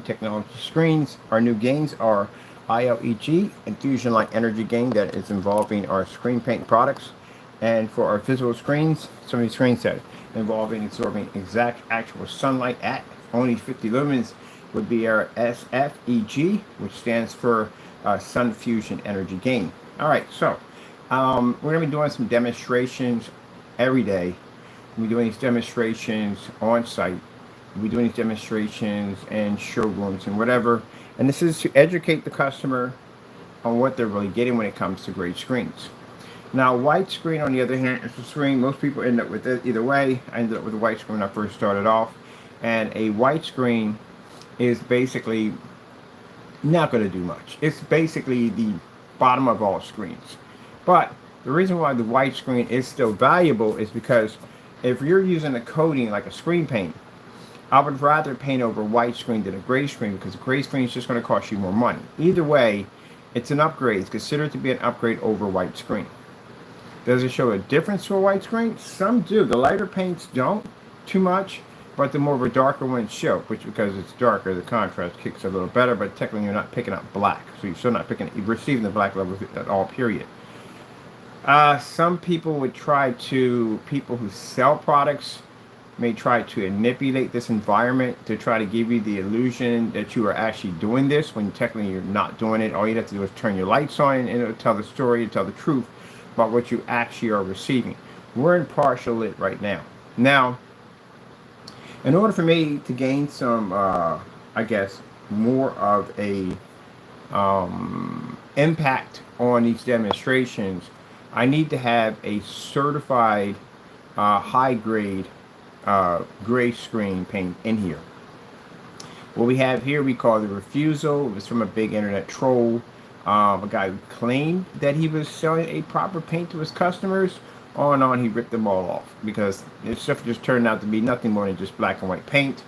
new technology screens. Our new gains are ILEG, Infusion Light Energy Gain, that is involving our screen paint products. And for our visible screens, some of these screens that involving absorbing exact actual sunlight at only 50 lumens would be our SFEG, which stands for Sun Fusion Energy Gain. All right, so we're going to be doing some demonstrations every day. We're doing these demonstrations on site. We're doing these demonstrations in showrooms and whatever. And this is to educate the customer on what they're really getting when it comes to great screens. Now, white screen, on the other hand, is a screen most people end up with it either way. I ended up with a white screen when I first started off. And a white screen is basically not going to do much. It's basically the bottom of all screens. But the reason why the white screen is still valuable is because if you're using a coating like a screen paint, I would rather paint over a white screen than a gray screen, because a gray screen is just going to cost you more money. Either way, it's an upgrade. It's considered to be an upgrade over a white screen. Does it show a difference to a white screen? Some do. The lighter paints don't too much, but the more of a darker ones show, which because it's darker, the contrast kicks a little better, but technically you're not picking up black. So you're still not you're receiving the black level at all, period. Some people would people who sell products may try to manipulate this environment to try to give you the illusion that you are actually doing this when technically you're not doing it. All you have to do is turn your lights on and it'll tell the story, tell the truth about what you actually are receiving. We're in partial lit right now. Now, in order for me to gain some, I guess, more of a impact on these demonstrations, I need to have a certified high-grade gray screen paint in here. What we have here we call the refusal. It was from a big internet troll, a guy who claimed that he was selling a proper paint to his customers. On he ripped them all off because this stuff just turned out to be nothing more than just black and white paint,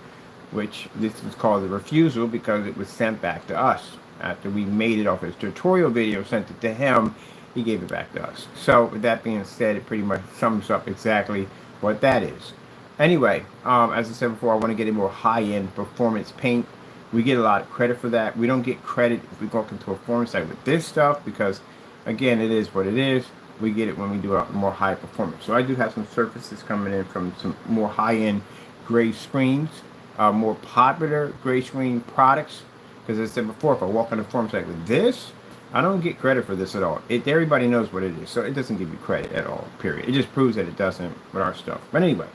which this was called the refusal because it was sent back to us after we made it off his tutorial video, sent it to him. He gave it back to us. So with that being said, it pretty much sums up exactly what that is. Anyway, as I said before, I want to get a more high-end performance paint. We get a lot of credit for that. We don't get credit if we go into a performance site with this stuff because, again, it is what it is. We get it when we do a more high performance. So I do have some surfaces coming in from some more high-end gray screens, more popular gray screen products. Because as I said before, if I walk on a performance site with this, I don't get credit for this at all. Everybody knows what it is, so it doesn't give you credit at all, period. It just proves that it doesn't with our stuff. But anyway,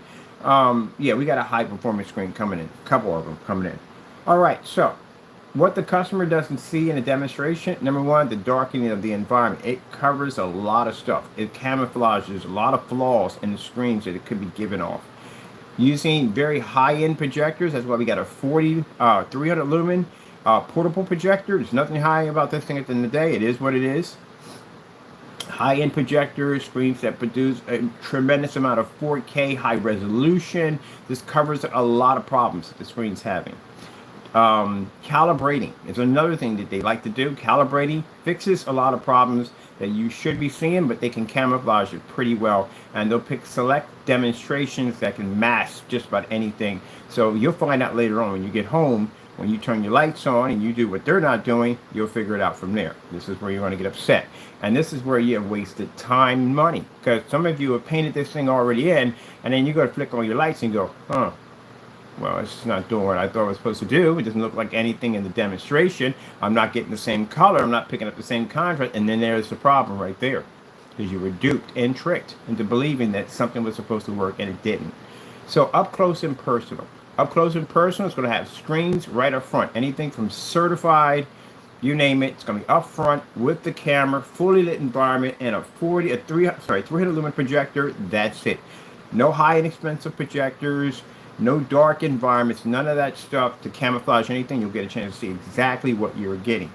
yeah, we got a high performance screen coming in, a couple of them coming in. All right, so what the customer doesn't see in a demonstration, number one, the darkening of the environment. It covers a lot of stuff. It camouflages a lot of flaws in the screens that it could be given off. Using very high-end projectors, that's why we got a 300 lumen portable projector. There's nothing high about this thing at the end of the day. It is what it is. High-end projectors, screens that produce a tremendous amount of 4K high resolution. This covers a lot of problems that the screen's having. Calibrating is another thing that they like to do. Calibrating fixes a lot of problems that you should be seeing, but they can camouflage it pretty well, and they'll pick select demonstrations that can mask just about anything. So you'll find out later on when you get home, when you turn your lights on and you do what they're not doing, you'll figure it out from there. This is where you're going to get upset. And this is where you have wasted time and money. Because some of you have painted this thing already in, and then you go to flick on your lights and go, huh, well, it's not doing what I thought it was supposed to do. It doesn't look like anything in the demonstration. I'm not getting the same color. I'm not picking up the same contrast. And then there's the problem right there. Because you were duped and tricked into believing that something was supposed to work and it didn't. So up close and personal. Up close and personal is going to have screens right up front. Anything from certified, you name it. It's going to be up front with the camera, fully lit environment, and a 300 lumen projector. That's it. No high and expensive projectors, no dark environments, none of that stuff to camouflage anything. You'll get a chance to see exactly what you're getting.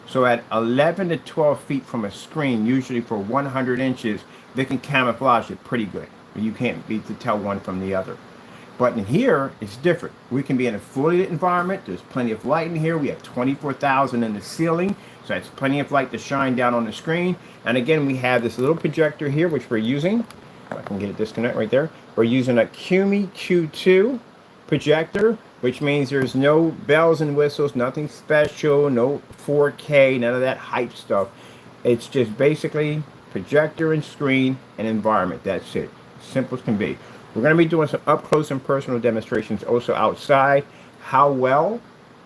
So at 11 to 12 feet from a screen, usually for 100 inches, they can camouflage it pretty good. You can't be to tell one from the other. But in here, it's different. We can be in a fully lit environment. There's plenty of light in here. We have 24,000 in the ceiling. So that's plenty of light to shine down on the screen. And again, we have this little projector here, which we're using. If I can get it disconnect right there. We're using a Cumi Q2 projector which means there's no bells and whistles, nothing special, no 4K, none of that hype stuff. It's just basically projector and screen and environment. That's it. Simple as can be. We're going to be doing some up close and personal demonstrations also outside. How well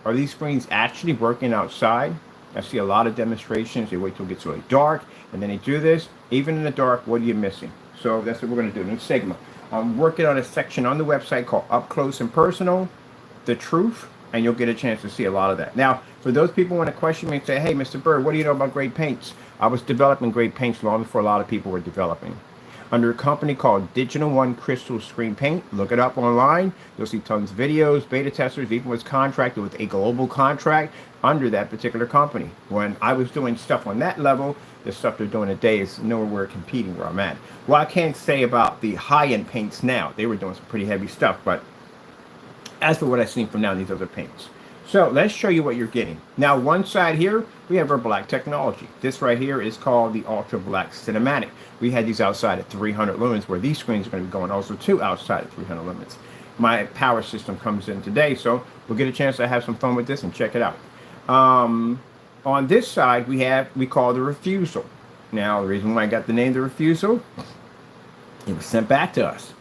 are these screens actually working outside? I see a lot of demonstrations. They wait till it gets really dark and then they do this. Even in the dark, what are you missing? So that's what we're going to do in this segment. I'm working on a section on the website called Up Close and Personal, The Truth, and you'll get a chance to see a lot of that. Now, for those people who want to question me and say, hey, Mr. Bird, what do you know about great paints? I was developing great paints long before a lot of people were developing. Under a company called Digital One Crystal Screen Paint. Look it up online. You'll see tons of videos, beta testers, even was contracted with a global contract under that particular company. When I was doing stuff on that level, the stuff they're doing today is nowhere competing where I'm at. Well, I can't say about the high-end paints now. They were doing some pretty heavy stuff, but as for what I've seen from now in these other paints. So let's show you what you're getting. Now, one side here, we have our black technology. This right here is called the Ultra Black Cinematic. We had these outside at 300 lumens, where these screens are going to be going also to outside at 300 lumens. My power system comes in today, so we'll get a chance to have some fun with this and check it out. On this side, we call the refusal. Now, the reason why I got the name the refusal, it was sent back to us.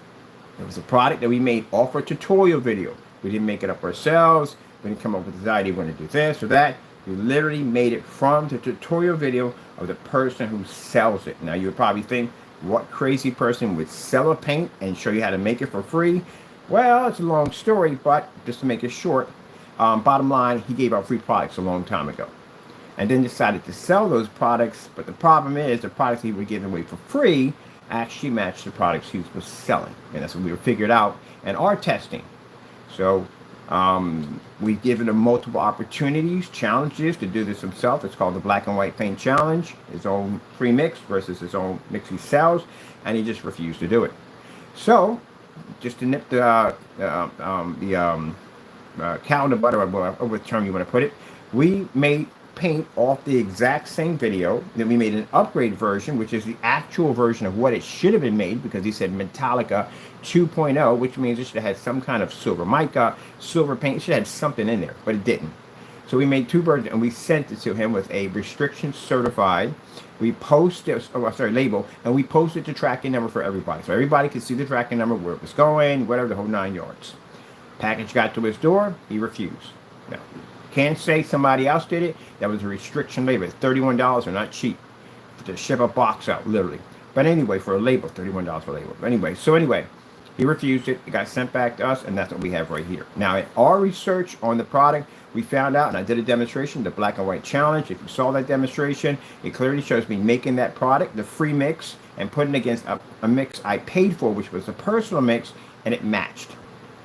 It was a product that we made off a tutorial video. We didn't make it up ourselves. We didn't come up with this idea, we're going to do this or that. We literally made it from the tutorial video of the person who sells it. Now, you would probably think, what crazy person would sell a paint and show you how to make it for free? Well, it's a long story, but just to make it short, bottom line, he gave out free products a long time ago. And then decided to sell those products, but the problem is the products he was giving away for free actually matched the products he was selling. And that's what we were figured out in our testing. So we've given him multiple opportunities, challenges to do this himself. It's called the Black and White Paint Challenge. His own free mix versus his own mix he sells, and he just refused to do it. So, just to nip the calendar butter, whatever term you want to put it, we made paint off the exact same video. Then we made an upgrade version, which is the actual version of what it should have been made, because he said Metallica 2.0, which means it should have had some kind of silver mica, silver paint. It should have had something in there, but it didn't. So we made two versions and we sent it to him with a restriction certified. We posted, label, and we posted the tracking number for everybody. So everybody could see the tracking number, where it was going, whatever, the whole 9 yards. Package got to his door, he refused. Now, can't say somebody else did it. That was a restriction label. It's $31, or not cheap, to ship a box out, literally. But anyway, for a label, $31 for a label. But anyway, he refused it. It got sent back to us, and that's what we have right here. Now, in our research on the product, we found out, and I did a demonstration, the Black and White Challenge. If you saw that demonstration, it clearly shows me making that product, the free mix, and putting it against a mix I paid for, which was a personal mix, and it matched.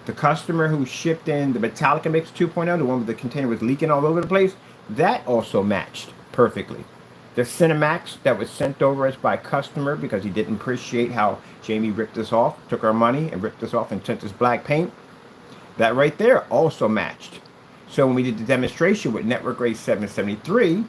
The customer who shipped in the Metallica Mix 2.0, the one with the container was leaking all over the place, that also matched perfectly. The Cinemax that was sent over us by a customer because he didn't appreciate how Jamie ripped us off, took our money and ripped us off and sent us black paint, that right there also matched. So when we did the demonstration with Network Grade 773,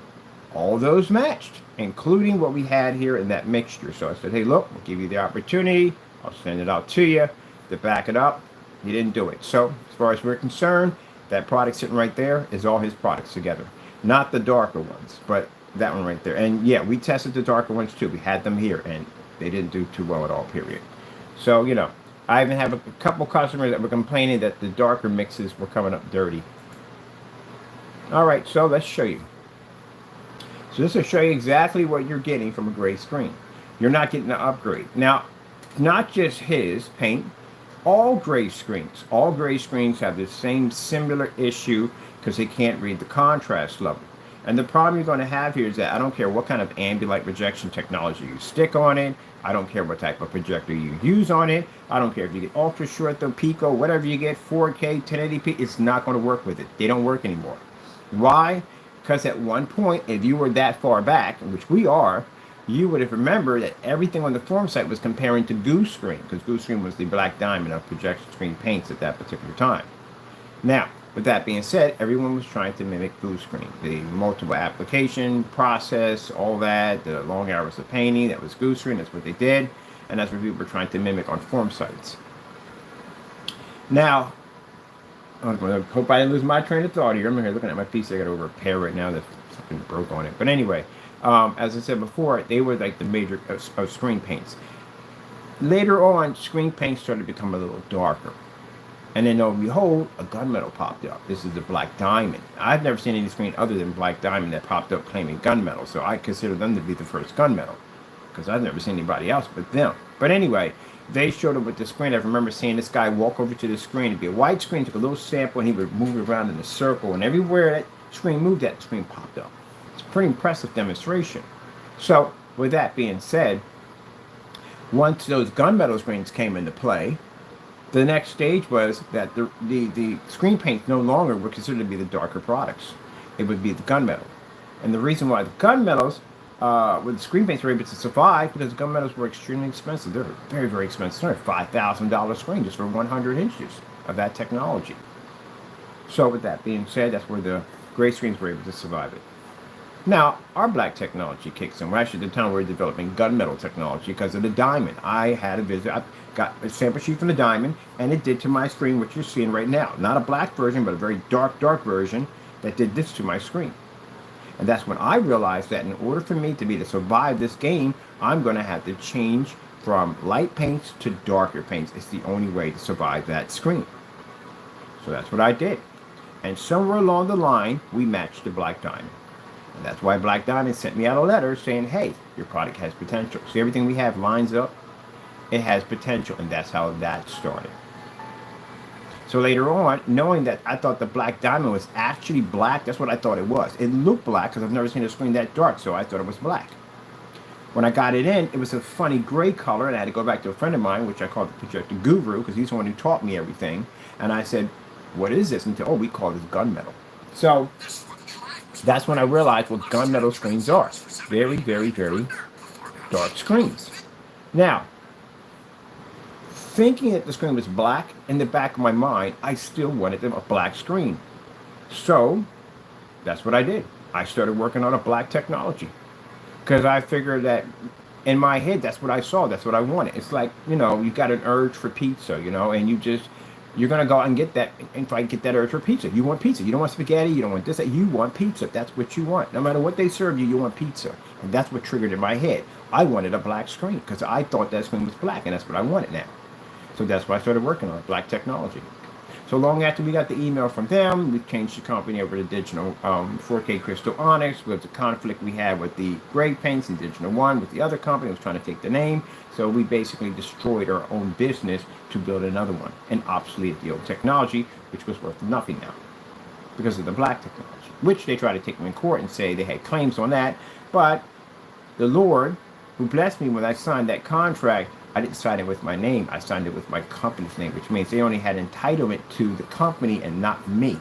all those matched, including what we had here in that mixture. So I said, hey, look, we'll give you the opportunity. I'll send it out to you to back it up. He didn't do it. So as far as we're concerned, that product sitting right there is all his products together. Not the darker ones, but that one right there. And yeah, we tested the darker ones too. We had them here and they didn't do too well at all, period. So, you know, I even have a couple customers that were complaining that the darker mixes were coming up dirty. All right, so let's show you. So this will show you exactly what you're getting from a gray screen. You're not getting an upgrade. Now, not just his paint, all gray screens have the same similar issue because they can't read the contrast level. And the problem you're going to have here is that I don't care what kind of ambient projection technology you stick on it. I don't care what type of projector you use on it. I don't care if you get ultra short, the pico, whatever you get, 4K, 1080p, it's not going to work with it. They don't work anymore. Why? Because at one point, if you were that far back, which we are, you would have remembered that everything on the forum site was comparing to Goose Screen, because Goose Screen was the black diamond of projection screen paints at that particular time. Now, with that being said, everyone was trying to mimic Goose Screen. The multiple application process, all that, the long hours of painting, that was Goose Screen, that's what they did, and that's what people were trying to mimic on forum sites. Now, I hope I didn't lose my train of thought here. I'm here looking at my piece. I got over a repair right now. There's something broke on it. But anyway, as I said before, they were like the major of screen paints. Later on, screen paint started to become a little darker. And then, lo and behold, a gunmetal popped up. This is the Black Diamond. I've never seen any screen other than Black Diamond that popped up claiming gunmetal. So I consider them to be the first gunmetal, because I've never seen anybody else but them. But anyway, they showed up with the screen. I remember seeing this guy walk over to the screen. It'd be a white screen, took a little sample, and he would move it around in a circle. And everywhere that screen moved, that screen popped up. It's a pretty impressive demonstration. So, with that being said, once those gunmetal screens came into play, the next stage was that the screen paints no longer were considered to be the darker products. It would be the gunmetal. And the reason why the gunmetals with the screen paints were able to survive, because the gunmetals were extremely expensive. They're very, very expensive. They're a $5,000 screen just for 100 inches of that technology. So with that being said, that's where the gray screens were able to survive it. Now, our black technology kicks in. Well, actually, at the time we were developing gunmetal technology because of the diamond. I had a visit. I got a sample sheet from the diamond, and it did to my screen what you're seeing right now. Not a black version, but a very dark, dark version that did this to my screen. And that's when I realized that in order for me to be to survive this game, I'm going to have to change from light paints to darker paints. It's the only way to survive that screen. So that's what I did. And somewhere along the line, we matched the Black Diamond. And that's why Black Diamond sent me out a letter saying, hey, your product has potential. See, everything we have lines up. It has potential, and that's how that started. So later on, knowing that I thought the Black Diamond was actually black, that's what I thought it was. It looked black because I've never seen a screen that dark, so I thought it was black. When I got it in, it was a funny gray color, and I had to go back to a friend of mine, which I called the projector guru, because he's the one who taught me everything. And I said, what is this? And he said, oh, we call this gunmetal. So that's when I realized what gunmetal screens are. Very, very, very dark screens. Now, thinking that the screen was black, in the back of my mind, I still wanted a black screen. So that's what I did. I started working on a black technology because I figured that in my head, that's what I saw. That's what I wanted. It's like, you got an urge for pizza, and you're going to go out and get that and try to get that urge for pizza. You want pizza. You don't want spaghetti. You don't want this. You want pizza. That's what you want. No matter what they serve you, you want pizza. And that's what triggered in my head. I wanted a black screen because I thought that screen was black, and that's what I wanted now. So that's why I started working on black technology. So long after we got the email from them, we changed the company over to Digital 4K Crystal Onyx. With the conflict we had with the gray paints and Digital One with the other company was trying to take the name. So we basically destroyed our own business to build another one and obsolete the old technology, which was worth nothing now because of the black technology, which they tried to take me in court and say they had claims on that. But the Lord, who blessed me when I signed that contract, I didn't sign it with my name. I signed it with my company's name, which means they only had entitlement to the company and not me.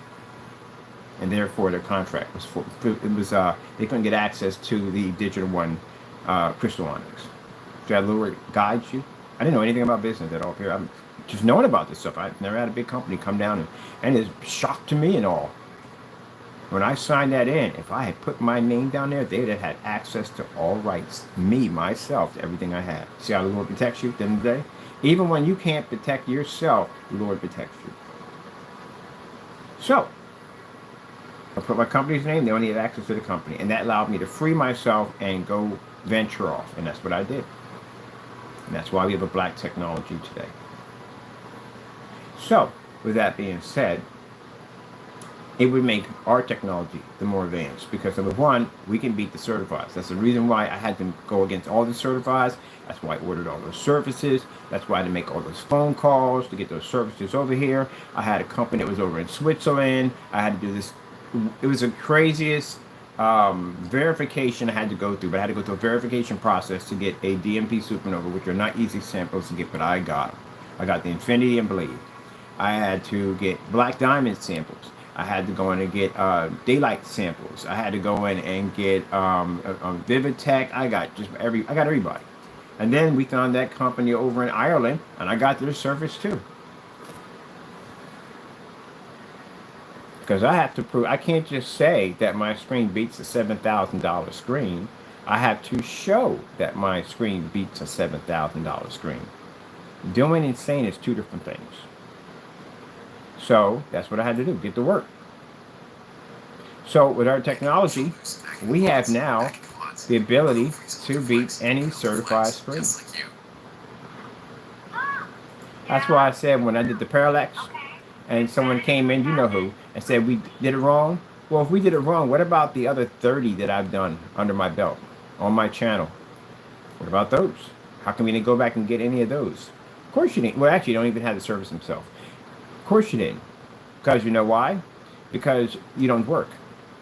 And therefore, their contract was full. They couldn't get access to the Digital One Crystal Onyx. So that Lord guides you. I didn't know anything about business at all. I'm just knowing about this stuff. I've never had a big company come down and it's shocked to me and all. When I signed that in, if I had put my name down there, they would have had access to all rights. Me, myself, to everything I had. See how the Lord protects you at the end of the day? Even when you can't protect yourself, the Lord protects you. So, I put my company's name, they only had access to the company. And that allowed me to free myself and go venture off. And that's what I did. And that's why we have a black technology today. So, with that being said, it would make our technology the more advanced because, number one, we can beat the certifieds. That's the reason why I had to go against all the certifieds. That's why I ordered all those services. That's why I had to make all those phone calls to get those services over here. I had a company that was over in Switzerland. I had to do this. It was the craziest verification I had to go through, but I had to go through a verification process to get a DMP supernova, which are not easy samples to get, but I got them. I got the Infinity and Blade. I had to get Black Diamond samples. I had to go in and get daylight samples. I had to go in and get Vivid-Tech. I got everybody. And then we found that company over in Ireland, and I got their service too. Because I have to prove, I can't just say that my screen beats a $7,000 screen. I have to show that my screen beats a $7,000 screen. Doing and saying is two different things. So that's what I had to do, get to work. So with our technology, we have now the ability to beat any certified screen. That's why I said when I did the parallax and someone came in, you know who, and said we did it wrong. Well, if we did it wrong, what about the other 30 that I've done under my belt on my channel? What about those? How come we didn't go back and get any of those? Of course you didn't. Well, actually, you don't even have the service himself. Of course you didn't. Because you know why? Because you don't work.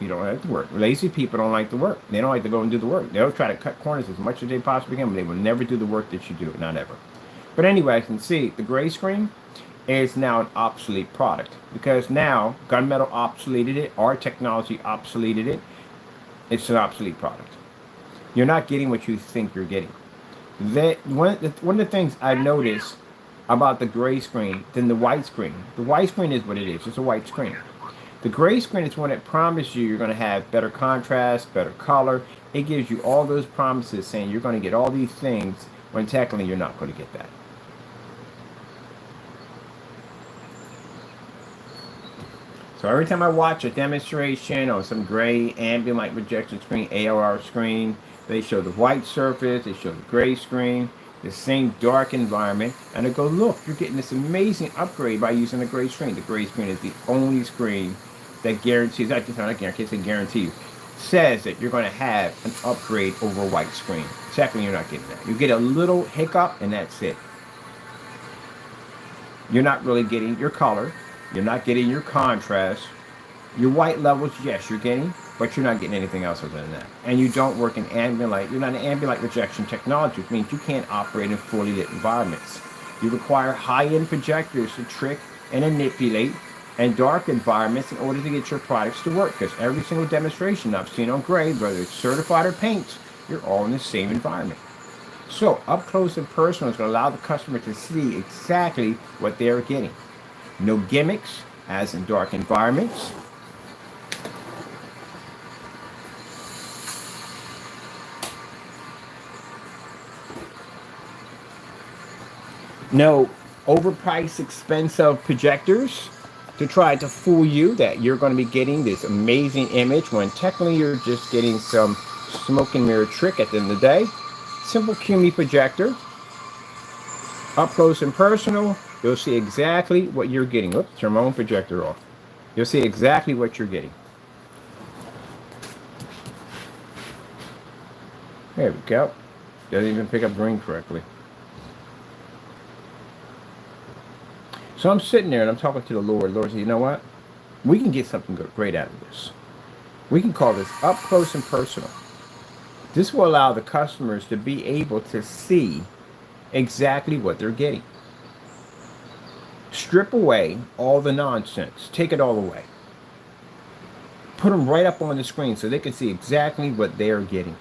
You don't like to work. Lazy people don't like to work. They don't like to go and do the work. They'll try to cut corners as much as they possibly can, but they will never do the work that you do. Not ever. But anyway, I can see the gray screen is now an obsolete product. Because now, gunmetal obsoleted it. Our technology obsoleted it. It's an obsolete product. You're not getting what you think you're getting. One of the things I noticed about the gray screen than the white screen. The white screen is what it is. It's a white screen. The gray screen is one that promises you're going to have better contrast, better color. It gives you all those promises saying you're going to get all these things when technically you're not going to get that. So every time I watch a demonstration on some gray ambient light projection screen, AOR screen, they show the white surface, they show the gray screen, the same dark environment, and they go, look, you're getting this amazing upgrade by using the gray screen. The gray screen is the only screen that guarantees, I can't say guarantee you, says that you're going to have an upgrade over a white screen. Secondly, you're not getting that. You get a little hiccup, and that's it. You're not really getting your color. You're not getting your contrast. Your white levels, yes, you're getting, but you're not getting anything else other than that. And you don't work in ambient light. You're not an ambient light projection technology, which means you can't operate in fully lit environments. You require high-end projectors to trick and manipulate and dark environments in order to get your products to work. Because every single demonstration I've seen on gray, whether it's certified or paints, you're all in the same environment. So up close and personal is going to allow the customer to see exactly what they're getting. No gimmicks, as in dark environments. No overpriced, expensive projectors to try to fool you that you're going to be getting this amazing image when technically you're just getting some smoke and mirror trick at the end of the day. Simple QME projector. Up close and personal, you'll see exactly what you're getting. Oops, turn my own projector off. You'll see exactly what you're getting. There we go. Doesn't even pick up green correctly. So I'm sitting there and I'm talking to the Lord. Lord said, you know what? We can get something great out of this. We can call this up close and personal. This will allow the customers to be able to see exactly what they're getting. Strip away all the nonsense. Take it all away. Put them right up on the screen so they can see exactly what they're getting.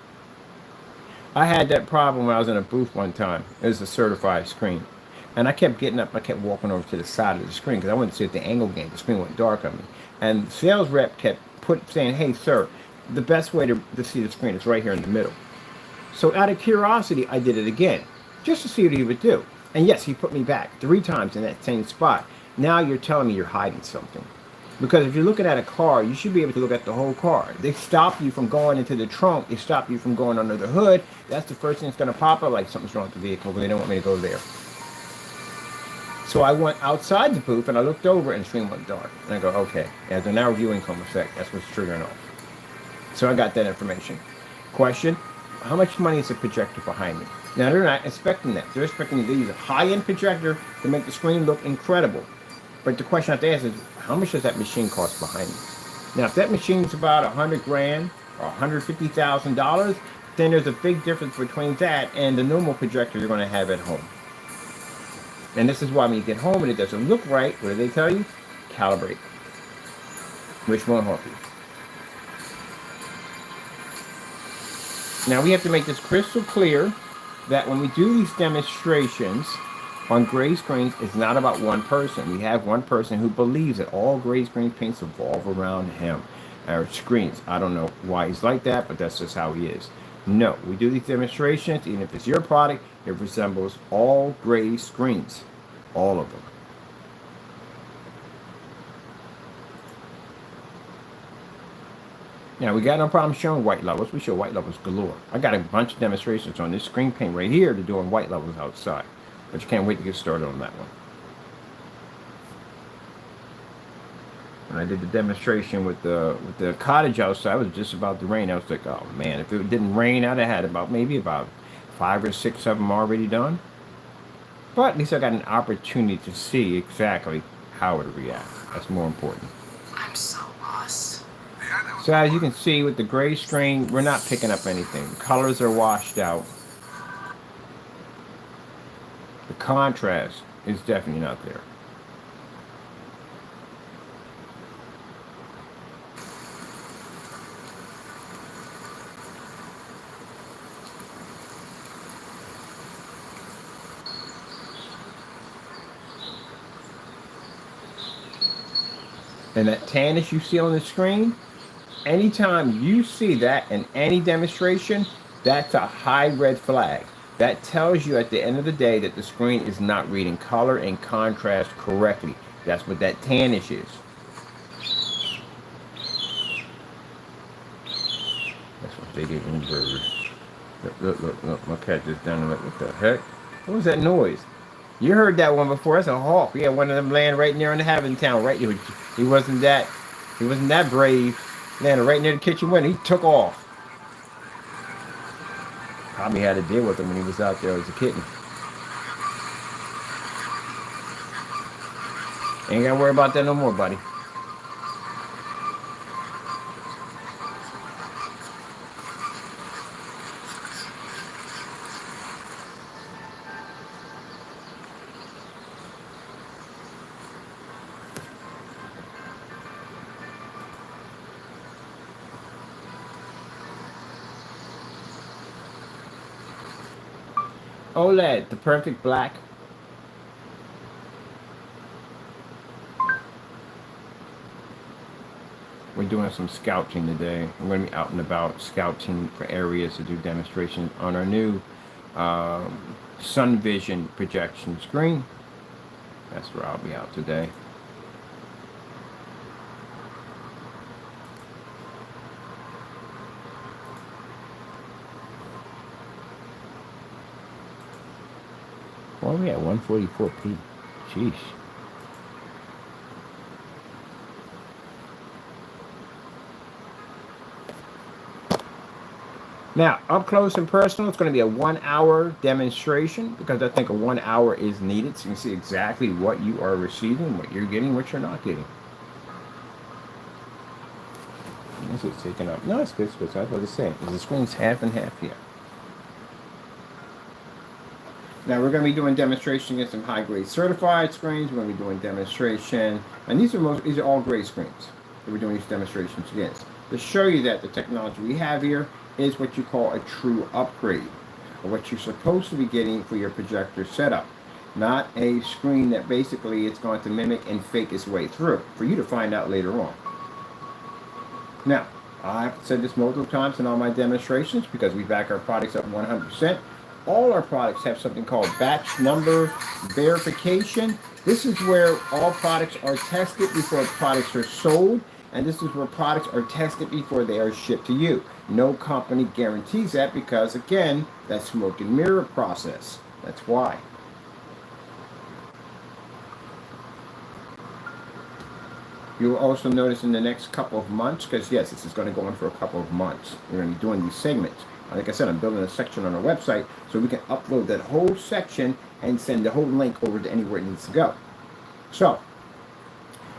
I had that problem when I was in a booth one time. It was a certified screen. And I kept getting up, I kept walking over to the side of the screen because I wanted to see if the angle game. The screen went dark on me. And the sales rep kept saying, hey, sir, the best way to see the screen is right here in the middle. So out of curiosity, I did it again, just to see what he would do. And yes, he put me back 3 times in that same spot. Now you're telling me you're hiding something. Because if you're looking at a car, you should be able to look at the whole car. They stop you from going into the trunk. They stop you from going under the hood. That's the first thing that's going to pop up, like something's wrong with the vehicle, but they don't want me to go there. So I went outside the booth and I looked over and the screen went dark. And I go, okay, as a narrow viewing cone effect, that's what's triggering off. So I got that information. Question, how much money is the projector behind me? Now they're not expecting that. They're expecting to use a high-end projector to make the screen look incredible. But the question I have to ask is, how much does that machine cost behind me? Now if that machine's about $100 grand or $150,000, then there's a big difference between that and the normal projector you're going to have at home. And this is why when you get home and it doesn't look right, what do they tell you? Calibrate. Which won't help you. Now we have to make this crystal clear that when we do these demonstrations on gray screens, it's not about one person. We have one person who believes that all gray screen paints revolve around him. Our screens, I don't know why he's like that, but that's just how he is. No, we do these demonstrations, even if it's your product, it resembles all gray screens. All of them. Now, we got no problem showing white levels. We show white levels galore. I got a bunch of demonstrations on this screen paint right here to doing white levels outside. But you can't wait to get started on that one. When I did the demonstration with the cottage outside, it was just about to rain. I was like, oh man, if it didn't rain, I'd have had maybe about 5 or 6 of them already done. But at least I got an opportunity to see exactly how it would react. That's more important. I'm so lost. So as you can see with the gray screen, we're not picking up anything. Colors are washed out. The contrast is definitely not there. And that tannish you see on the screen, anytime you see that in any demonstration, that's a high red flag. That tells you at the end of the day that the screen is not reading color and contrast correctly. That's what that tannish is. That's what they get inverted. Look, my cat just down there. What the heck? What was that noise? You heard that one before. That's a hawk. We had one of them land right near in the Haven Town, right? He wasn't that brave. Landed right near the kitchen window. He took off. Probably had to deal with him when he was out there as a kitten. Ain't gotta worry about that no more, buddy. OLED, the perfect black. We're doing some scouting today. I'm going to be out and about scouting for areas to do demonstrations on our new sun vision projection screen. That's where I'll be out today. Why are we at 144p? Sheesh. Now, up close and personal, it's going to be a 1-hour demonstration because I think a 1 hour is needed so you can see exactly what you are receiving, what you're getting, what you're not getting. This is taking up. No, it's good. I was about to say, the screen's half and half here. Now we're going to be doing demonstration against some high-grade certified screens. We're going to be doing demonstration, and these are all gray screens that we're doing these demonstrations against. To show you that the technology we have here is what you call a true upgrade, or what you're supposed to be getting for your projector setup. Not a screen that basically it's going to mimic and fake its way through, for you to find out later on. Now, I've said this multiple times in all my demonstrations because we back our products up 100%. All our products have something called batch number verification. This is where all products are tested before products are sold, and this is where products are tested before they are shipped to you. No company guarantees that because, again, that's smoke and mirror process. That's why. You'll also notice in the next couple of months, because yes, this is going to go on for a couple of months. We're going to be doing these segments. Like I said, I'm building a section on our website so we can upload that whole section and send the whole link over to anywhere it needs to go. So,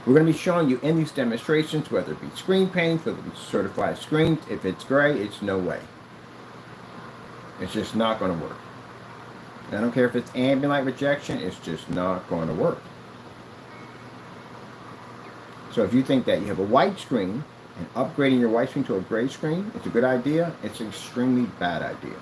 we're going to be showing you in these demonstrations, whether it be screen paint, whether it be certified screens. If it's gray, it's no way. It's just not going to work. And I don't care if it's ambient light rejection, it's just not going to work. So if you think that you have a white screen and upgrading your white screen to a gray screen, it's a good idea. It's an extremely bad idea.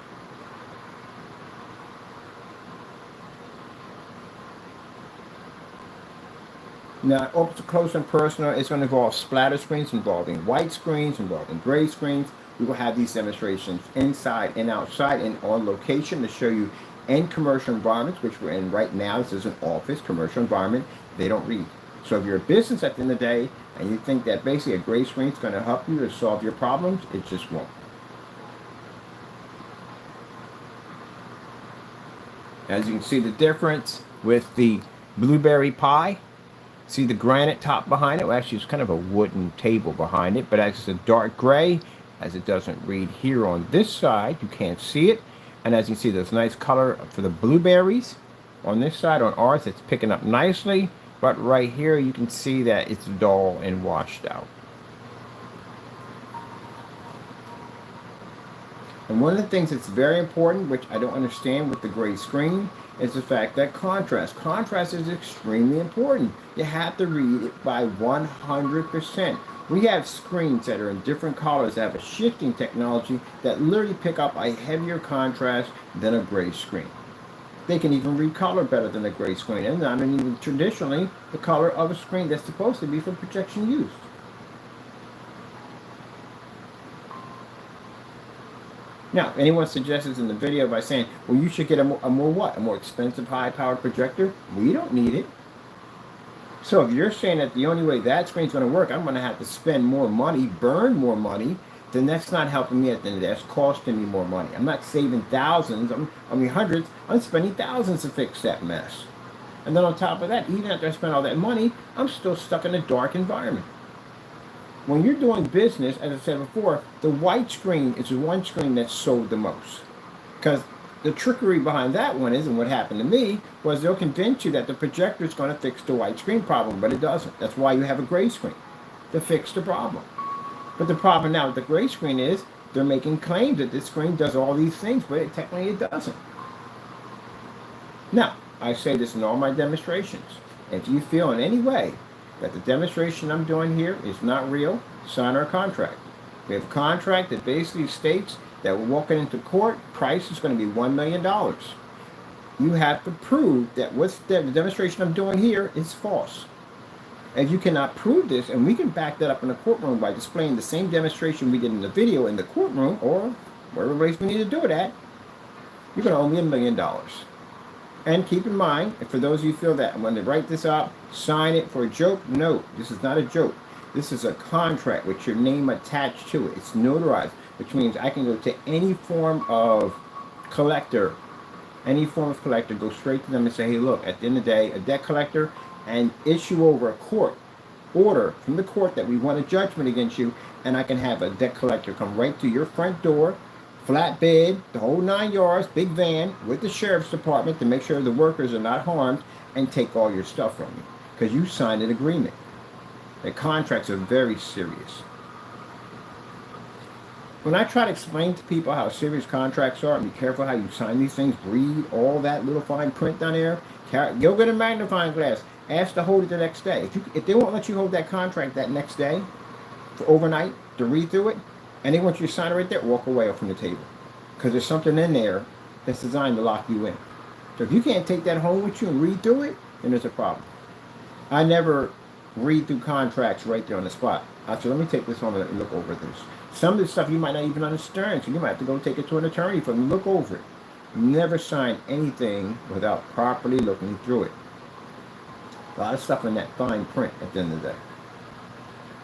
Now, up to close and personal, it's going to involve splatter screens, involving white screens, involving gray screens. We will have these demonstrations inside and outside and on location to show you in commercial environments, which we're in right now. This is an office, commercial environment. They don't read So if you're a business at the end of the day and you think that basically a gray screen is going to help you to solve your problems, it just won't. As you can see the difference with the blueberry pie. See the granite top behind it? Well, actually, it's kind of a wooden table behind it, but as it's a dark gray, as it doesn't read here on this side, you can't see it. And as you see, there's nice color for the blueberries on this side. On ours, it's picking up nicely, but right here, you can see that it's dull and washed out. And one of the things that's very important, which I don't understand with the gray screen, is the fact that contrast. Contrast is extremely important. You have to read it by 100%. We have screens that are in different colors that have a shifting technology that literally pick up a heavier contrast than a gray screen. They can even read color better than a gray screen, and not even traditionally the color of a screen that's supposed to be for projection use. Now, anyone suggests this in the video by saying, well, you should get a more expensive high-powered projector? We don't need it. So if you're saying that the only way that screen's going to work, I'm going to have to spend more money, burn more money, then that's not helping me at the end of the day. That's costing me more money. I'm not saving thousands, hundreds. I'm spending thousands to fix that mess. And then on top of that, even after I spend all that money, I'm still stuck in a dark environment. When you're doing business, as I said before, the white screen is the one screen that's sold the most. Because the trickery behind that one is, and what happened to me, was they'll convince you that the projector is going to fix the white screen problem, but it doesn't. That's why you have a gray screen, to fix the problem. But the problem now with the gray screen is, they're making claims that this screen does all these things, but technically it doesn't. Now, I say this in all my demonstrations. If you feel in any way that the demonstration I'm doing here is not real, sign our contract. We have a contract that basically states that we're walking into court, price is going to be $1 million. You have to prove that the demonstration I'm doing here is false. And you cannot prove this, and we can back that up in the courtroom by displaying the same demonstration we did in the video in the courtroom, or wherever place we need to do it at, you're going to owe me $1 million. And keep in mind, and for those of you who feel that when they write this up, sign it for a joke. No, this is not a joke. This is a contract with your name attached to it. It's notarized, which means I can go to any form of collector, go straight to them and say, hey, look, at the end of the day, a debt collector, and issue over a court order from the court that we want a judgment against you, and I can have a debt collector come right to your front door, flatbed, the whole 9 yards, big van with the sheriff's department to make sure the workers are not harmed, and take all your stuff from you because you signed an agreement. The contracts are very serious. When I try to explain to people how serious contracts are, and be careful how you sign these things, read all that little fine print down there, go get a magnifying glass, ask to hold it the next day. If they won't let you hold that contract that next day for overnight to read through it, and they want you to sign it right there, walk away from the table. Because there's something in there that's designed to lock you in. So if you can't take that home with you and read through it, then there's a problem. I never read through contracts right there on the spot. I said, let me take this home and look over this. Some of this stuff you might not even understand, so you might have to go take it to an attorney for them to look over it. Never sign anything without properly looking through it. A lot of stuff in that fine print at the end of the day.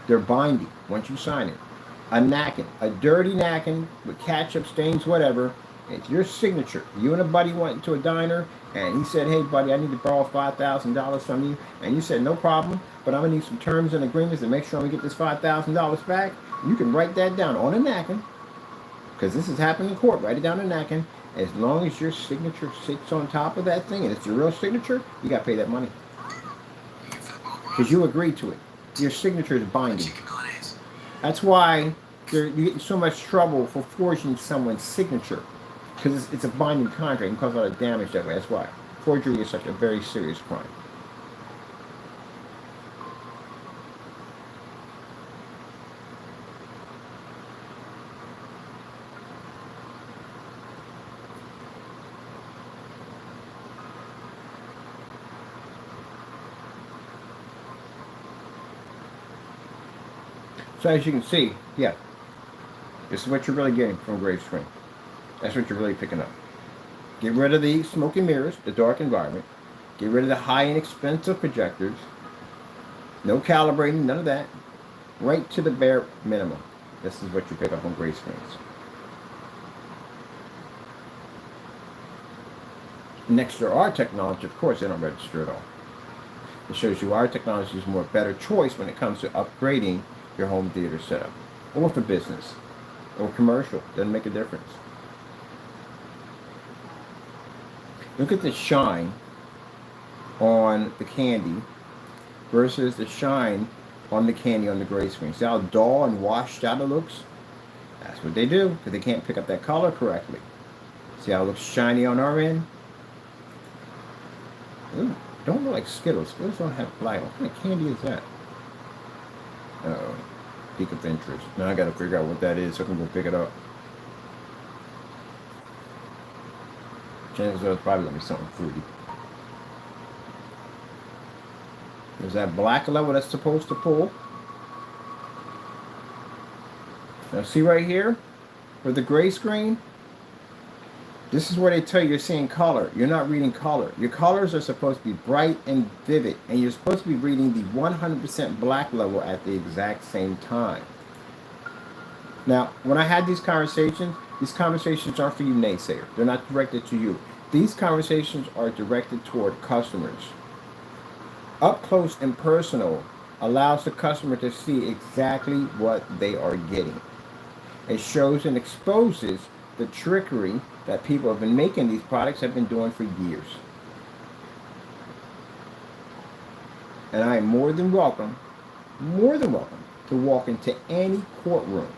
They're binding once you sign it. A napkin, a dirty napkin with ketchup stains, whatever. It's your signature. You and a buddy went to a diner, and he said, hey, buddy, I need to borrow $5,000 from you. And you said, no problem, but I'm going to need some terms and agreements to make sure I'm going to get this $5,000 back. You can write that down on a napkin, because this has happened in court. Write it down on a napkin. As long as your signature sits on top of that thing, and it's your real signature, you got to pay that money. Because you agreed to it. Your signature is binding. That's why you get in so much trouble for forging someone's signature. Because it's a binding contract. It can cause a lot of damage that way. That's why forgery is such a very serious crime. So as you can see, yeah, this is what you're really getting from a gray screen. That's what you're really picking up. Get rid of the smoky mirrors, the dark environment. Get rid of the high and expensive projectors. No calibrating, none of that. Right to the bare minimum. This is what you pick up on gray screens. Next to our technology, of course, they don't register at all. It shows you our technology is more better choice when it comes to upgrading your home theater setup. Or for business. Or commercial. Doesn't make a difference. Look at the shine on the candy versus the shine on the candy on the gray screen. See how dull and washed out it looks? That's what they do, because they can't pick up that color correctly. See how it looks shiny on our end? Ooh, don't look like Skittles. Skittles don't have black. What kind of candy is that? Uh-oh. Peak of interest. Now I gotta figure out what that is so I can go pick it up. Chances are it's probably gonna be something fruity. There's that black level that's supposed to pull. Now see right here, for the gray screen, this is where they tell you you're seeing color. You're not reading color. Your colors are supposed to be bright and vivid, and you're supposed to be reading the 100% black level at the exact same time. Now, when I had these conversations aren't for you naysayers. They're not directed to you. These conversations are directed toward customers. Up close and personal allows the customer to see exactly what they are getting. It shows and exposes the trickery that people have been making these products have been doing for years. And I am more than welcome to walk into any courtroom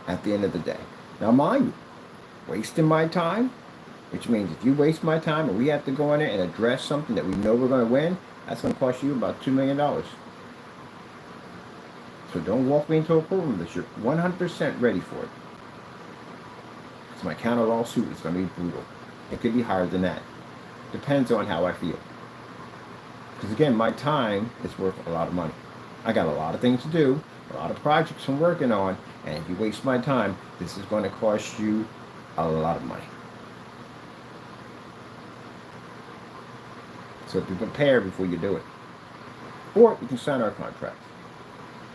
at the end of the day. Now mind you, wasting my time, which means if you waste my time and we have to go in there and address something that we know we're going to win, that's going to cost you about $2 million. So don't walk me into a courtroom unless you're 100% ready for it. Because my counter lawsuit is going to be brutal. It could be higher than that. Depends on how I feel. Because again, my time is worth a lot of money. I got a lot of things to do, a lot of projects I'm working on, and if you waste my time, this is going to cost you a lot of money. So be prepared before you do it. Or you can sign our contract.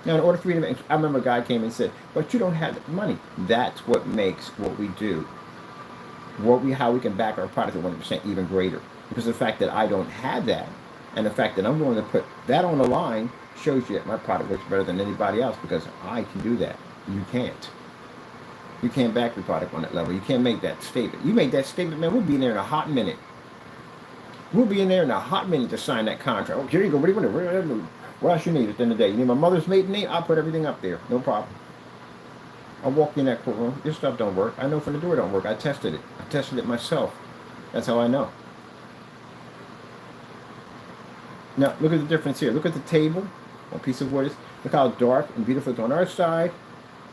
Now, in order for you to make, I remember a guy came and said, but you don't have the money. That's what makes what we do, how we can back our product at 100% even greater. Because the fact that I don't have that, and the fact that I'm willing to put that on the line, shows you that my product works better than anybody else, because I can do that. You can't. You can't back your product on that level. You can't make that statement. You make that statement, man, we'll be in there in a hot minute. We'll be in there in a hot minute to sign that contract. Oh, here you go. What do you want? What else you need at the end of the day? You need my mother's maiden name? I'll put everything up there. No problem. I'll walk in that courtroom. This stuff don't work. I know from the door it don't work. I tested it. I tested it myself. That's how I know. Now, look at the difference here. Look at the table. One piece of wood is. Look how dark and beautiful it's on our side.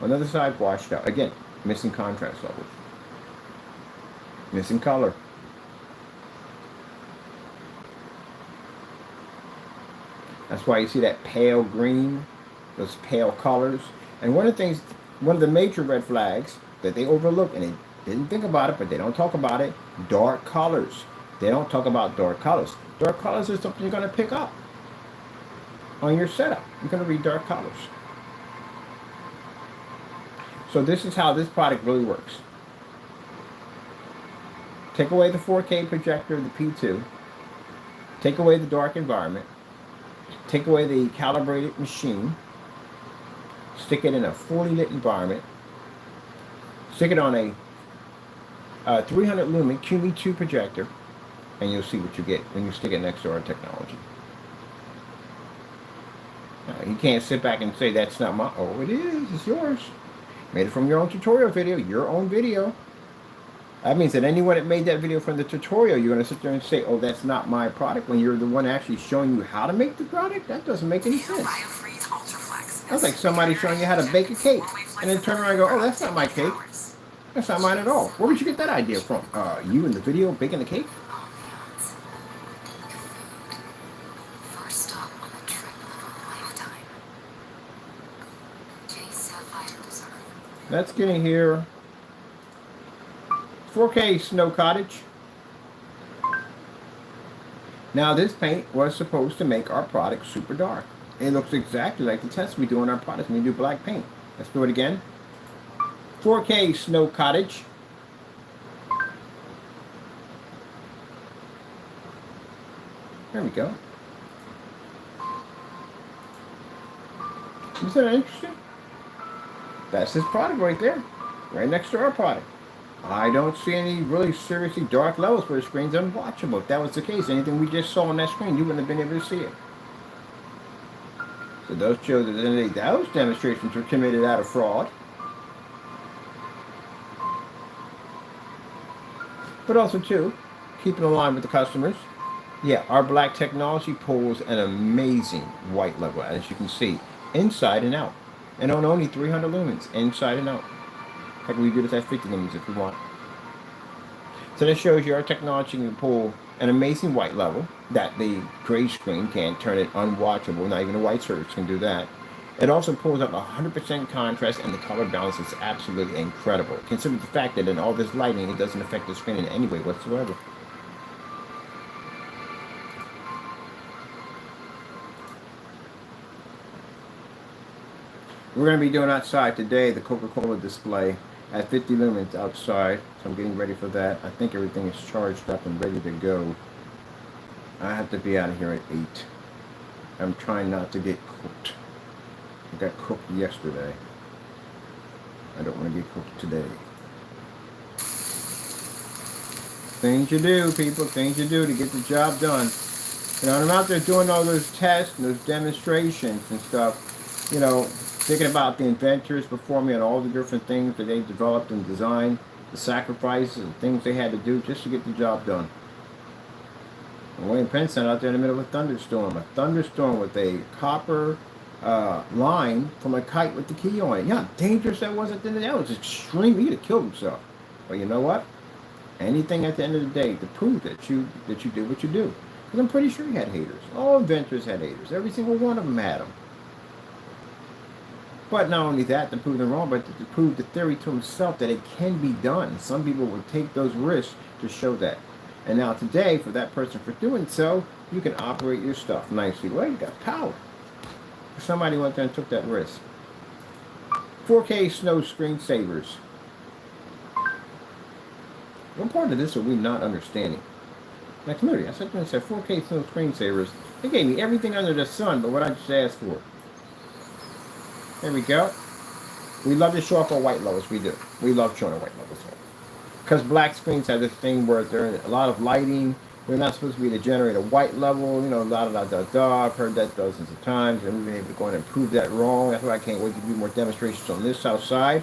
On the other side, washed out. Again, missing contrast levels. Missing color. That's why you see that pale green, those pale colors. And one of the major red flags that they overlook, and they didn't think about it, but they don't talk about it, dark colors. They don't talk about dark colors. Dark colors is something you're going to pick up on your setup. You're going to read dark colors. So this is how this product really works. Take away the 4K projector, the P2. Take away the dark environment. Take away the calibrated machine. Stick it in a fully lit environment. Stick it on a 300 lumen QE2 projector, and you'll see what you get when you stick it next to our technology. You can't sit back and say that's not my. Oh, it is. It's yours. Made it from your own tutorial video, your own video. That means that anyone that made that video from the tutorial, you're going to sit there and say, oh, that's not my product, when you're the one actually showing you how to make the product? That doesn't make any sense. That's like somebody showing you how to bake a cake, and then turn around and go, oh, that's not my cake. That's not mine at all. Where would you get that idea from? You in the video baking the cake? First stop on the trip of a lifetime. Chase Sapphire Reserve. Let's get in here. 4K Snow Cottage. Now this paint was supposed to make our product super dark. It looks exactly like the test we do on our products when we do black paint. Let's do it again. 4K Snow Cottage. There we go. Isn't that interesting? That's his product right there. Right next to our product. I don't see any really seriously dark levels where the screen's unwatchable. If that was the case, anything we just saw on that screen, you wouldn't have been able to see it. So those show that those demonstrations were committed out of fraud. But also, too, keeping in line with the customers. Yeah, our black technology pulls an amazing white level, as you can see, inside and out. And on only 300 lumens, inside and out. Heck, we do this at 50 lumens if we want. So this shows you our technology can pull an amazing white level that the gray screen can't turn it unwatchable. Not even a white search can do that. It also pulls up 100% contrast, and the color balance is absolutely incredible. Consider the fact that in all this lighting, it doesn't affect the screen in any way whatsoever. We're going to be doing outside today the Coca-Cola display at 50 lumens outside, so I'm getting ready for that. I think everything is charged up and ready to go. I have to be out of here at 8. I'm trying not to get cooked. I got cooked yesterday. I don't want to get cooked today. Things you do, people, things you do to get the job done. You know, and I'm out there doing all those tests and those demonstrations and stuff, you know, thinking about the inventors before me and all the different things that they developed and designed, the sacrifices and things they had to do just to get the job done. And William Penn sent out there in the middle of a thunderstorm with a copper line from a kite with the key on it. Yeah, dangerous that was at the end of the day. It was extreme. He'd have killed himself. But you know what? Anything at the end of the day to prove that you do what you do. Because I'm pretty sure he had haters. All inventors had haters. Every single one of them had them. But not only that, to prove them wrong, but to prove the theory to himself that it can be done. Some people will take those risks to show that. And now today, for that person for doing so, you can operate your stuff nicely. Well, you got power. Somebody went there and took that risk. 4K snow screensavers. What part of this are we not understanding? Now, community, I said to myself, 4K snow screensavers. They gave me everything under the sun but what I just asked for. There we go. We love to show off our white levels. We do. We love showing our white levels. Because black screens have this thing where there's a lot of lighting. They're not supposed to be to generate a white level. You know, I've heard that dozens of times, and we've been able to go in and prove that wrong. That's why I can't wait to do more demonstrations on this outside.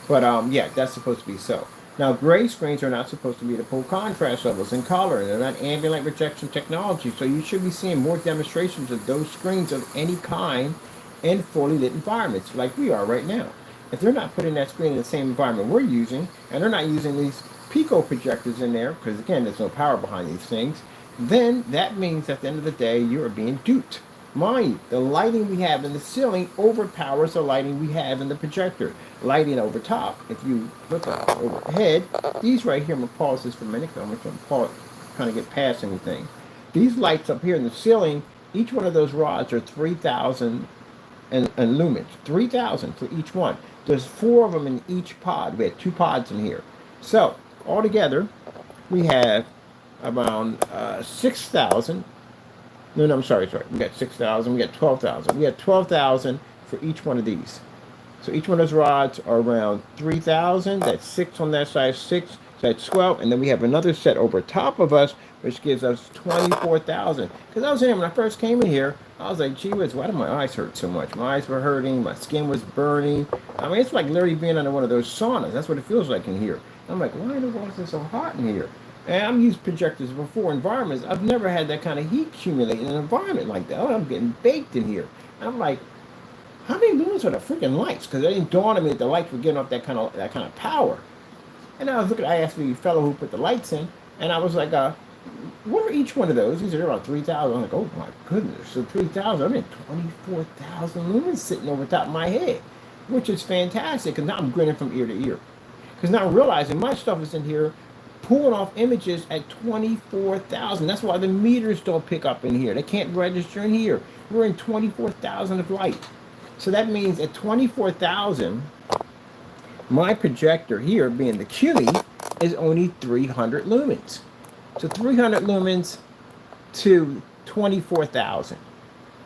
But yeah, that's supposed to be so. Now, gray screens are not supposed to be to pull contrast levels and color, and they're not ambient light rejection technology. So you should be seeing more demonstrations of those screens of any kind in fully lit environments like we are right now. If they're not putting that screen in the same environment we're using, and they're not using these pico projectors in there, because again, there's no power behind these things, then that means at the end of the day, you are being duped. Mind you, the lighting we have in the ceiling overpowers the lighting we have in the projector. Lighting over top, if you look overhead, these right here, I'm going to pause this for a minute, because I'm going to pause, kind of get past anything. These lights up here in the ceiling, each one of those rods are 3,000 and lumens, 3,000 for each one. There's 4 of them in each pod. We had 2 pods in here. So, altogether, we have around 6,000. No, I'm sorry. We got 6,000. We got 12,000. We got 12,000 for each one of these. So each one of those rods are around 3,000. That's 6 on that side, 6. So that's 12. And then we have another set over top of us, which gives us 24,000. Because I was in here, when I first came in here, I was like, gee whiz, why do my eyes hurt so much? My eyes were hurting, my skin was burning. I mean, it's like literally being under one of those saunas. That's what it feels like in here. I'm like, why in the world is it so hot in here? And I've used projectors before, environments. I've never had that kind of heat accumulate in an environment like that. Oh, I'm getting baked in here. And I'm like, how many lumens are the freaking lights? Because it didn't dawn on me that the lights were getting off that kind of power. And I was looking, I asked the fellow who put the lights in, and I was like, what are each one of those? These are about 3,000. I'm like, oh my goodness. So 3,000, I'm in 24,000 lumens sitting over top of my head, which is fantastic. Because now I'm grinning from ear to ear. Because now I'm realizing my stuff is in here pulling off images at 24,000. That's why the meters don't pick up in here. They can't register in here. We're in 24,000 of light. So that means at 24,000, my projector here, being the CUNY, is only 300 lumens. So 300 lumens to 24,000.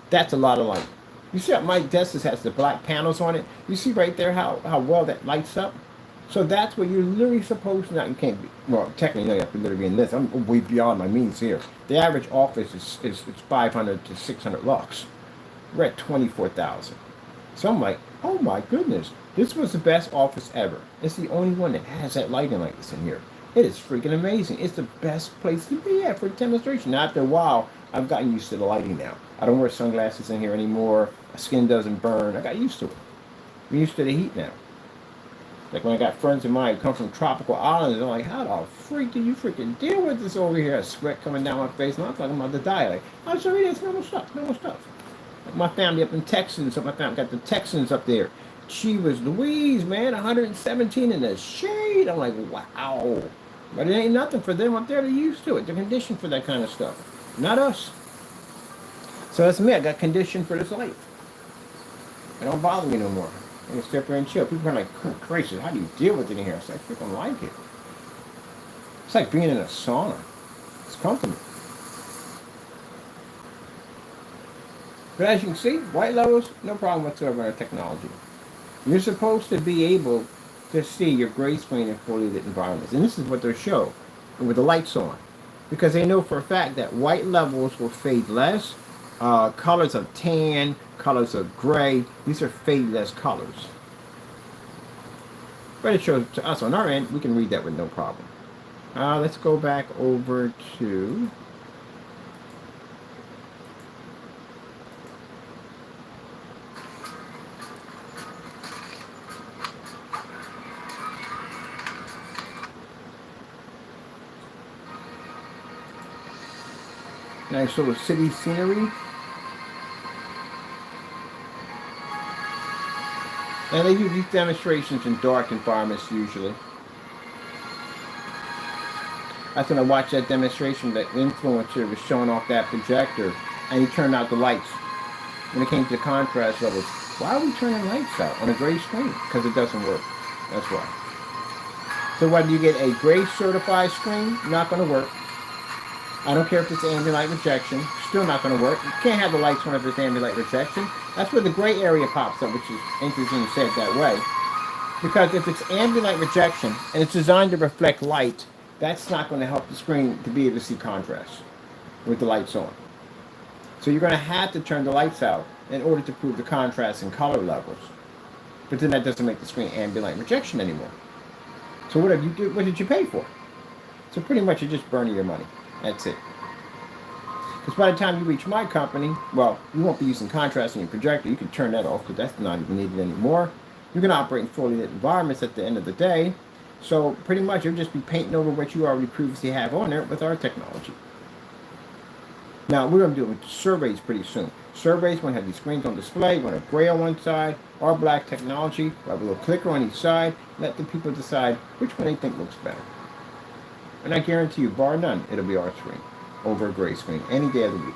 That's a lot of light. You see how my desk has the black panels on it? You see right there how well that lights up? So that's what you're literally supposed to, not, you can't be, well, technically, you have to literally be in this. I'm way beyond my means here. The average office is 500 to 600 lux. We're at 24,000. So I'm like, oh my goodness, this was the best office ever. It's the only one that has that lighting like this in here. It is freaking amazing. It's the best place to be at for a demonstration. Now, after a while, I've gotten used to the lighting now. I don't wear sunglasses in here anymore. My skin doesn't burn. I got used to it. I'm used to the heat now. Like when I got friends of mine who come from tropical islands, I'm like, how the freak do you freaking deal with this over here? Sweat coming down my face, and I'm talking about to die. Like, I'm sorry, it's normal stuff, normal stuff. Like my family up in Texas, so my family got the Texans up there. She was Louise, man, 117 in the shade. I'm like, wow. But it ain't nothing for them up there. They're used to it. They're conditioned for that kind of stuff. Not us. So that's me. I got conditioned for this life. It don't bother me no more. I can step there and chill. People are like, gracious, how do you deal with it in here? I said, I freaking like it. It's like being in a sauna. It's comfortable. But as you can see, white levels, no problem whatsoever in our technology. You're supposed to be able to see your gray screen in fully lit environments. And this is what they'll show with the lights on. Because they know for a fact that white levels will fade less. Colors of tan, colors of gray, these are fade less colors. But it shows to us on our end, we can read that with no problem. Let's go back over to nice little city scenery. And they do these demonstrations in dark environments usually. That's when I watched that demonstration, that influencer was showing off that projector and he turned out the lights. When it came to contrast levels, why are we turning lights out on a gray screen? Because it doesn't work. That's why. So whether you get a gray certified screen, not going to work. I don't care if it's ambient light rejection, still not going to work. You can't have the lights on if it's ambient light rejection. That's where the gray area pops up, which is interesting to say it that way. Because if it's ambient light rejection and it's designed to reflect light, that's not going to help the screen to be able to see contrast with the lights on. So you're going to have to turn the lights out in order to prove the contrast and color levels. But then that doesn't make the screen ambient light rejection anymore. So what did you pay for? So pretty much you're just burning your money. That's it. Because by the time you reach my company, well, you won't be using contrast in your projector. You can turn that off because that's not even needed anymore. You can operate in fully lit environments at the end of the day. So pretty much you'll just be painting over what you already previously have on there with our technology. Now, we're going to do surveys pretty soon. Surveys, we're going to have these screens on display. We're going to have gray on one side, our black technology. We'll have a little clicker on each side. Let the people decide which one they think looks better. And I guarantee you, bar none, it'll be our screen over a gray screen any day of the week.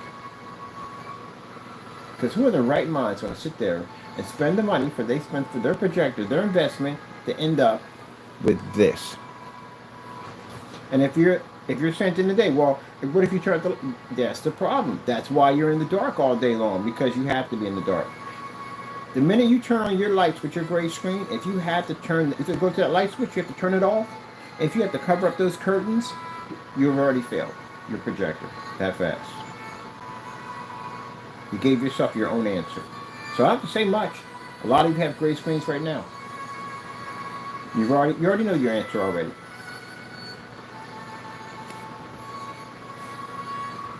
Because who in their right mind is going to sit there and spend the money they spend for their projector, their investment, to end up with this? And if you're sent in the day, well, what if you turn the? That's the problem. That's why you're in the dark all day long, because you have to be in the dark. The minute you turn on your lights with your gray screen, if you have to if it goes to that light switch, you have to turn it off. If you have to cover up those curtains, you've already failed your projector that fast. You gave yourself your own answer. So I don't have to say much. A lot of you have gray screens right now. You already know your answer already.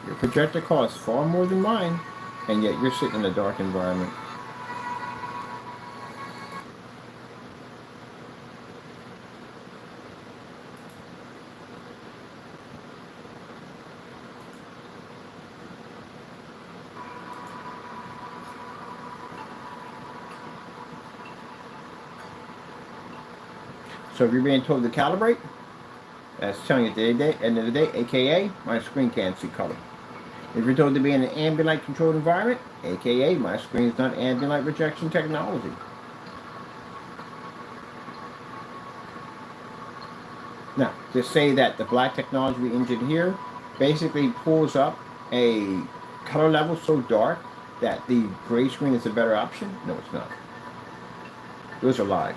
Your projector costs far more than mine, and yet you're sitting in a dark environment. So if you're being told to calibrate, That's telling you at the end of the day, aka my screen can't see color. If you're told to be in an ambient light controlled environment, aka my screen is not ambient light rejection technology. Now, to say that the black technology we engineered here basically pulls up a color level so dark that the gray screen is a better option, no, it's not. Those are lies.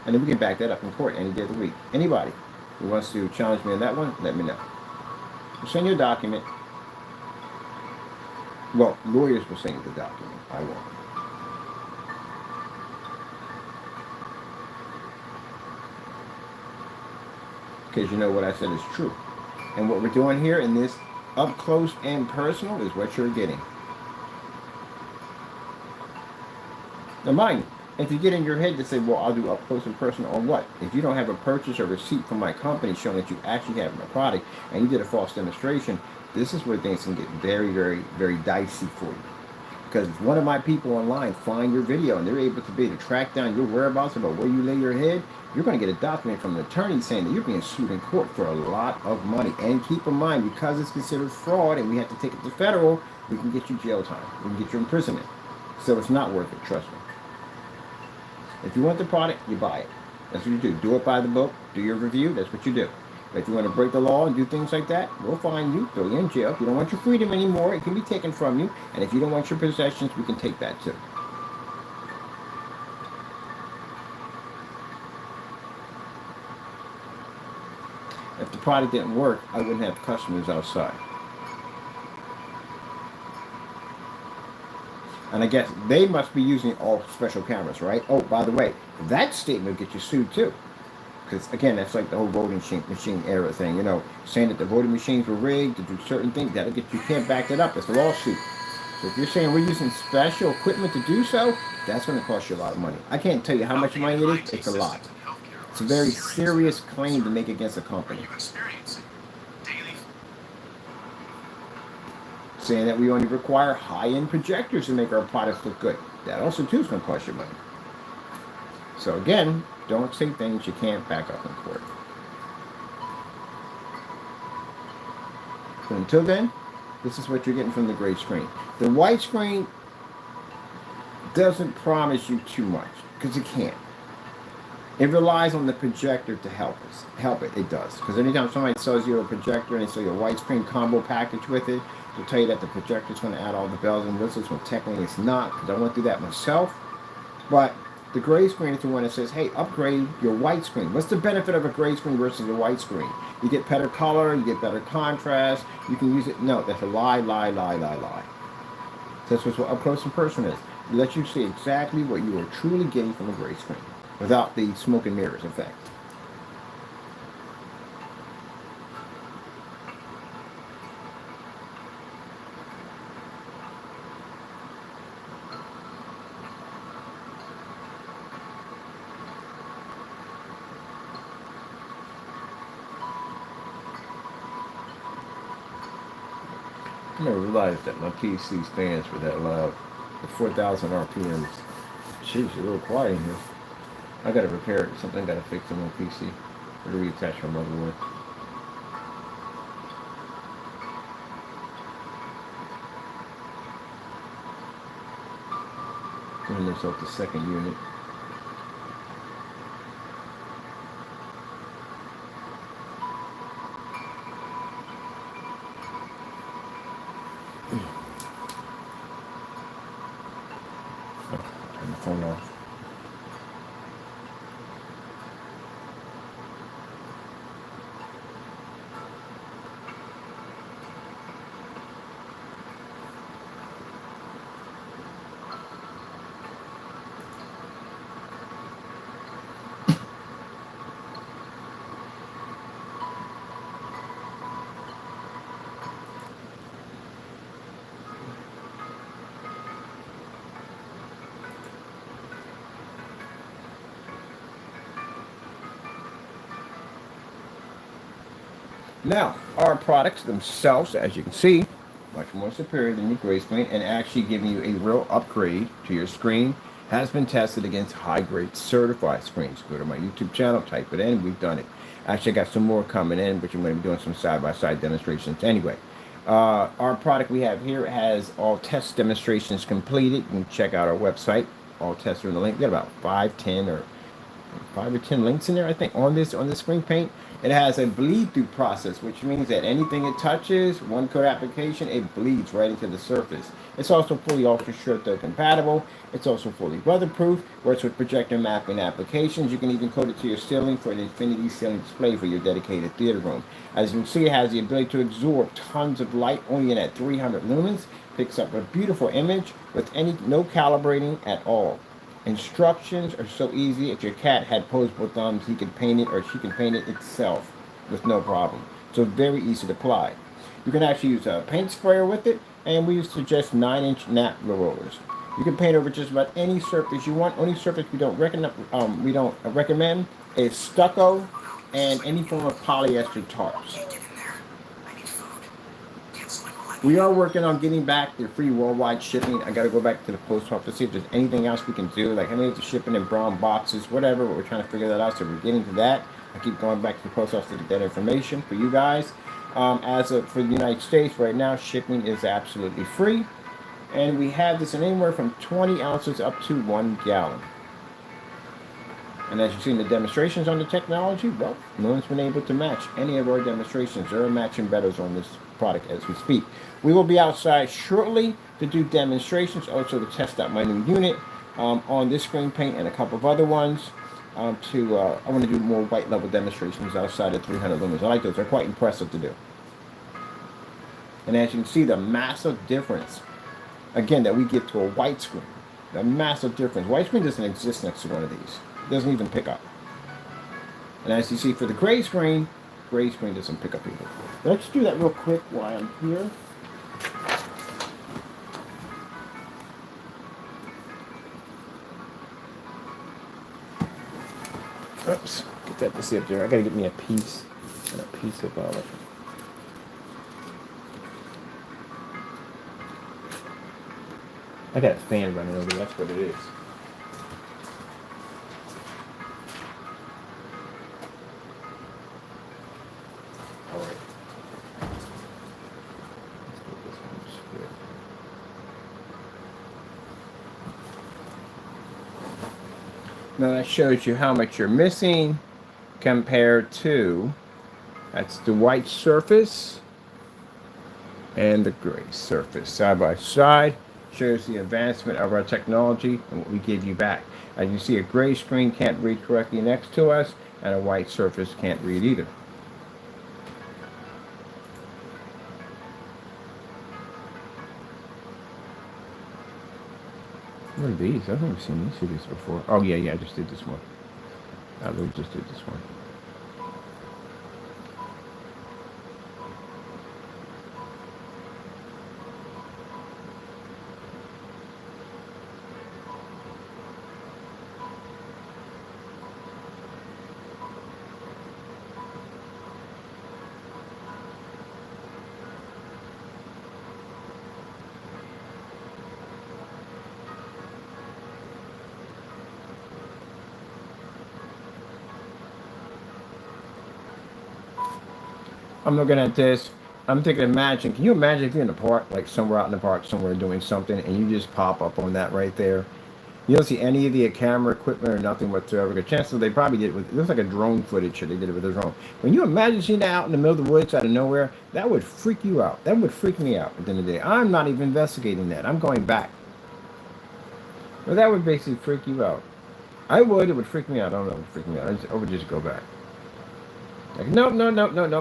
And then we can back that up in court any day of the week. Anybody who wants to challenge me on that one, let me know. We'll send you a document. Well, lawyers will send you the document. I won't. Because you know what I said is true. And what we're doing here in this up close and personal is what you're getting. Now mind you, if you get in your head to say, well, I'll do up close and personal on what? If you don't have a purchase or receipt from my company showing that you actually have my product and you did a false demonstration, this is where things can get very, very, very dicey for you. Because if one of my people online find your video and they're able to track down your whereabouts about where you lay your head, you're going to get a document from an attorney saying that you're being sued in court for a lot of money. And keep in mind, because it's considered fraud and we have to take it to federal, we can get you jail time. We can get you imprisonment. So it's not worth it, trust me. If you want the product, you buy it. That's what you do. Do it by the book. Do your review. That's what you do. But if you want to break the law and do things like that, we'll find you, throw you in jail. If you don't want your freedom anymore, it can be taken from you. And if you don't want your possessions, we can take that too. If the product didn't work, I wouldn't have customers outside. And I guess they must be using all special cameras, right? Oh, by the way, that statement will get you sued too. Because again, that's like the whole voting machine era thing, you know, saying that the voting machines were rigged to do certain things. That'll get you can't back that up. It's a lawsuit. So if you're saying we're using special equipment to do so, that's going to cost you a lot of money. I can't tell you how much money it is. It's a lot. It's a very serious claim to make against a company. Saying that we only require high-end projectors to make our products look good. That also too is going to cost you money. So again, don't say things you can't back up in court. But until then, this is what you're getting from the gray screen. The white screen doesn't promise you too much because it can't. It relies on the projector to help it. It does. Because anytime somebody sells you a projector and they sell you a white screen combo package with it, they'll tell you that the projector is going to add all the bells and whistles when technically it's not, because I went through that myself. But the gray screen is the one that says, hey, upgrade your white screen. What's the benefit of a gray screen versus a white screen? You get better color, you get better contrast, you can use it. No, that's a lie. That's what up close and personal is. It lets you see exactly what you are truly getting from a gray screen without the smoke and mirrors effect. I never realized that my PC stands for that loud. The 4,000 RPMs. Jeez, it's a little quiet in here. I gotta repair it. Something gotta fix on my PC. Or to reattach my motherboard. And there's up the second unit. Turn the phone off. Now, our products themselves, as you can see, much more superior than your gray screen and actually giving you a real upgrade to your screen has been tested against high-grade certified screens. Go to my YouTube channel, type it in, we've done it. Actually, I got some more coming in, but I'm going to be doing some side-by-side demonstrations anyway. Our product we have here has all test demonstrations completed. You can check out our website. All tests are in the link. We got about 5 or 10 links in there, I think, on this screen paint. It has a bleed through process, which means that anything it touches, one coat application, it bleeds right into the surface. It's also fully ultra short though compatible. It's also fully weatherproof. Works with projector mapping applications. You can even coat it to your ceiling for an infinity ceiling display for your dedicated theater room. As you can see, it has the ability to absorb tons of light only in at 300 lumens. Picks up a beautiful image with no calibrating at all. Instructions are so easy. If your cat had opposable thumbs, he could paint it or she can paint it itself with no problem. So very easy to apply. You can actually use a paint sprayer with it, and we suggest 9-inch nap rollers. You can paint over just about any surface you want. Only surface we don't recommend is stucco and any form of polyester tarps. We are working on getting back the free worldwide shipping. I got to go back to the post office to see if there's anything else we can do. Like, how many of the shipping in brown boxes, whatever. We're trying to figure that out. So we're getting to that. I keep going back to the post office to get that information for you guys. For the United States right now, shipping is absolutely free. And we have this in anywhere from 20 ounces up to 1 gallon. And as you see in the demonstrations on the technology, well, no one's been able to match any of our demonstrations. There are matching betters on this product as we speak. We will be outside shortly to do demonstrations, also to test out my new unit on this screen paint and a couple of other ones. I want to do more white level demonstrations outside of 300 lumens. I like those. They're quite impressive to do. And as you can see, the massive difference, again, that we get to a white screen. The massive difference. White screen doesn't exist next to one of these. It doesn't even pick up. And as you see for the gray screen doesn't pick up either. Let's do that real quick while I'm here. Oops, get that to see up there. I gotta get me a piece of it. I got a fan running over there, that's what it is. Alright. Let's get this one straight. Now that shows you how much you're missing compared to, that's the white surface and the gray surface side by side. Shows the advancement of our technology and what we give you back. As you see, a gray screen can't read correctly next to us, and a white surface can't read either. What are these? I've never seen these CDs before. Oh yeah, I just did this one. I literally just did this one. I'm looking at this. I'm thinking, imagine, can you imagine if you're in the park, like somewhere out in the park, somewhere doing something, and you just pop up on that right there? You don't see any of the camera equipment or nothing whatsoever. The chances they probably did it with, it looks like a drone footage, or they did it with a drone. When you imagine seeing that out in the middle of the woods, out of nowhere, that would freak you out. That would freak me out at the end of the day. I'm not even investigating that. I'm going back. Well, that would basically freak you out. I would. It would freak me out. I don't know. It would freak me out. I would just go back. Like, no,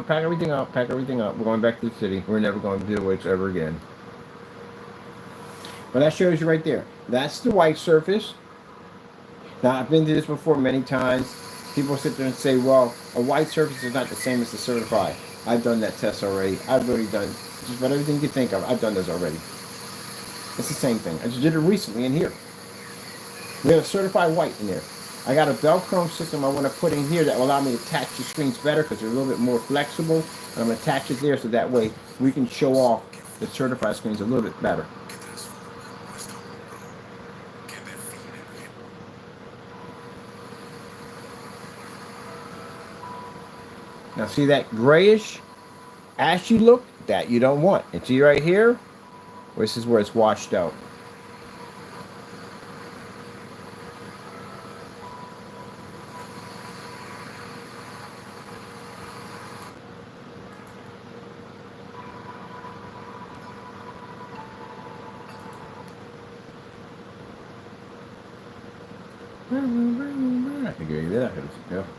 pack everything up, We're going back to the city. We're never going to do woods ever again. But that shows you right there. That's the white surface. Now, I've been to this before many times. People sit there and say, well, a white surface is not the same as the certified. I've done that test already. I've already done just about everything you think of. I've done those already. It's the same thing. I just did it recently in here. We have a certified white in there. I got a Velcro system I want to put in here that will allow me to attach the screens better because they're a little bit more flexible. And I'm going to attach it there so that way we can show off the certified screens a little bit better. Now see that grayish, ashy look? That you don't want. And see right here? This is where it's washed out.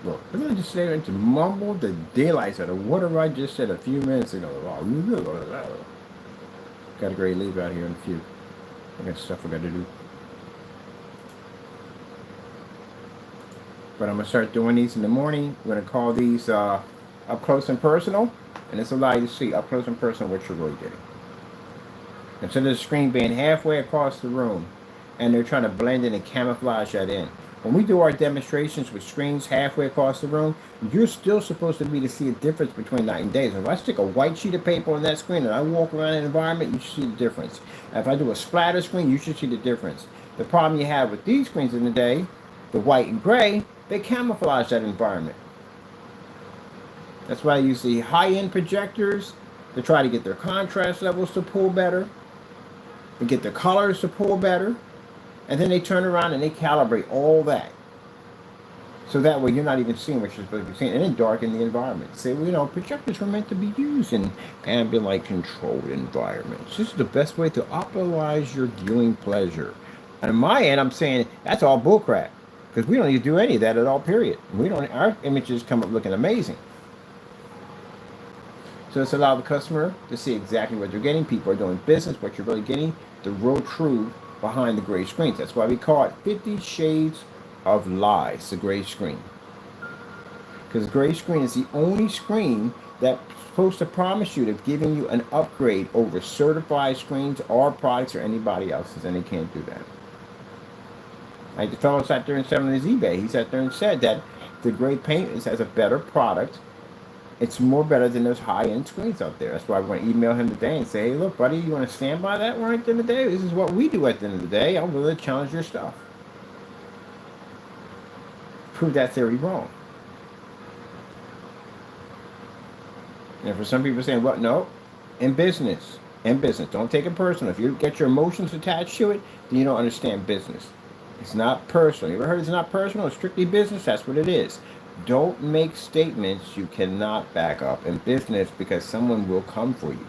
Look, I'm going to just say to mumble the daylights out of whatever I just said a few minutes ago. Got a great leave out here in a few. I got stuff I got to do. But I'm going to start doing these in the morning. I'm going to call these up close and personal. And this will allow you to see up close and personal what you're really getting. Instead of the screen being halfway across the room and they're trying to blend in and camouflage that in. When we do our demonstrations with screens halfway across the room, you're still supposed to be to see a difference between night and day. So if I stick a white sheet of paper on that screen and I walk around an environment, you should see the difference. And if I do a splatter screen, you should see the difference. The problem you have with these screens in the day, the white and gray, they camouflage that environment. That's why you see high-end projectors to try to get their contrast levels to pull better, to get their colors to pull better. And then they turn around and they calibrate all that. So that way you're not even seeing what you're supposed to be seeing. And then darken the environment. Say, well, projectors were meant to be used in ambient light controlled environments. This is the best way to optimize your viewing pleasure. And on my end, I'm saying that's all bullcrap. Because we don't need to do any of that at all, period. Our images come up looking amazing. So it's allow the customer to see exactly what they're getting. People are doing business, what you're really getting, the real truth behind the gray screens. That's why we call it 50 Shades of Lies, the gray screen. Because the gray screen is the only screen that's supposed to promise you to giving you an upgrade over certified screens or products or anybody else's, and they can't do that. Like the fellow sat there and said on his eBay, he sat there and said that the gray paint has a better product. It's more better than those high-end screens out there. That's why I'm going to email him today and say, hey, look, buddy, you want to stand by that right at the end of the day? This is what we do at the end of the day. I'm willing to challenge your stuff. Prove that theory wrong. And for some people saying, well, no, in business, don't take it personal. If you get your emotions attached to it, then you don't understand business. It's not personal. You ever heard it's not personal? It's strictly business? That's what it is. Don't make statements you cannot back up in business because someone will come for you